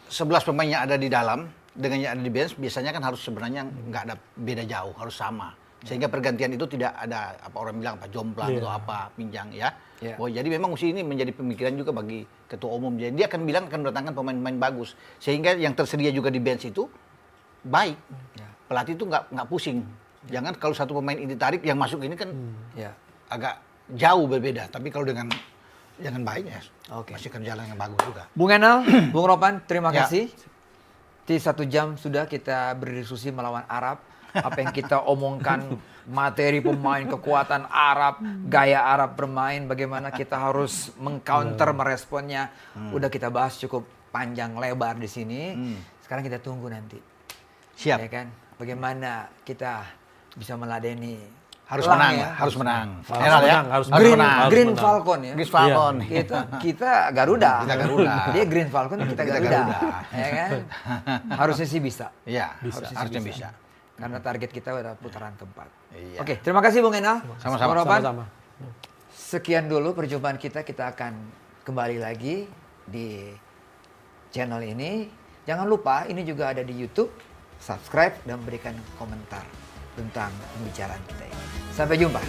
11 pemain yang ada di dalam dengan yang ada di bench biasanya kan harus sebenarnya nggak ada beda jauh, harus sama. Sehingga pergantian itu tidak ada apa orang bilang apa jomplang atau apa pinjang ya. Oh, jadi memang mesti ini menjadi pemikiran juga bagi ketua umum. Jadi dia akan bilang akan mendatangkan pemain-pemain bagus sehingga yang tersedia juga di bench itu baik. Pelatih itu nggak pusing. Jangan kalau satu pemain ini tarik yang masuk ini kan agak jauh berbeda. Tapi kalau dengan jangan baik ya, masih akan jalan yang bagus juga. Bung Enal, Bung Roban, terima kasih. Di 1 jam sudah kita berdiskusi melawan Arab. Apa yang kita omongkan, materi pemain, kekuatan Arab, gaya Arab bermain, bagaimana kita harus mengcounter, meresponnya. Udah kita bahas cukup panjang lebar di sini. Sekarang kita tunggu nanti. Siap. Ya kan? Bagaimana kita bisa meladeni. Harus menang, harus menang. Harus Green Falcon ya. Green Falcon. Kita Garuda. Kita Garuda. Dia Green Falcon, kita Garuda. Ya kan? Harusnya sih bisa. Iya, Harusnya bisa. Karena target kita udah putaran keempat. Iya. Oke, terima kasih Bung Enal. Sama-sama. Bung Roban. Sama-sama. Sekian dulu perjumpaan kita. Kita akan kembali lagi di channel ini. Jangan lupa ini juga ada di YouTube. Subscribe dan berikan komentar tentang pembicaraan kita ini. Sampai jumpa.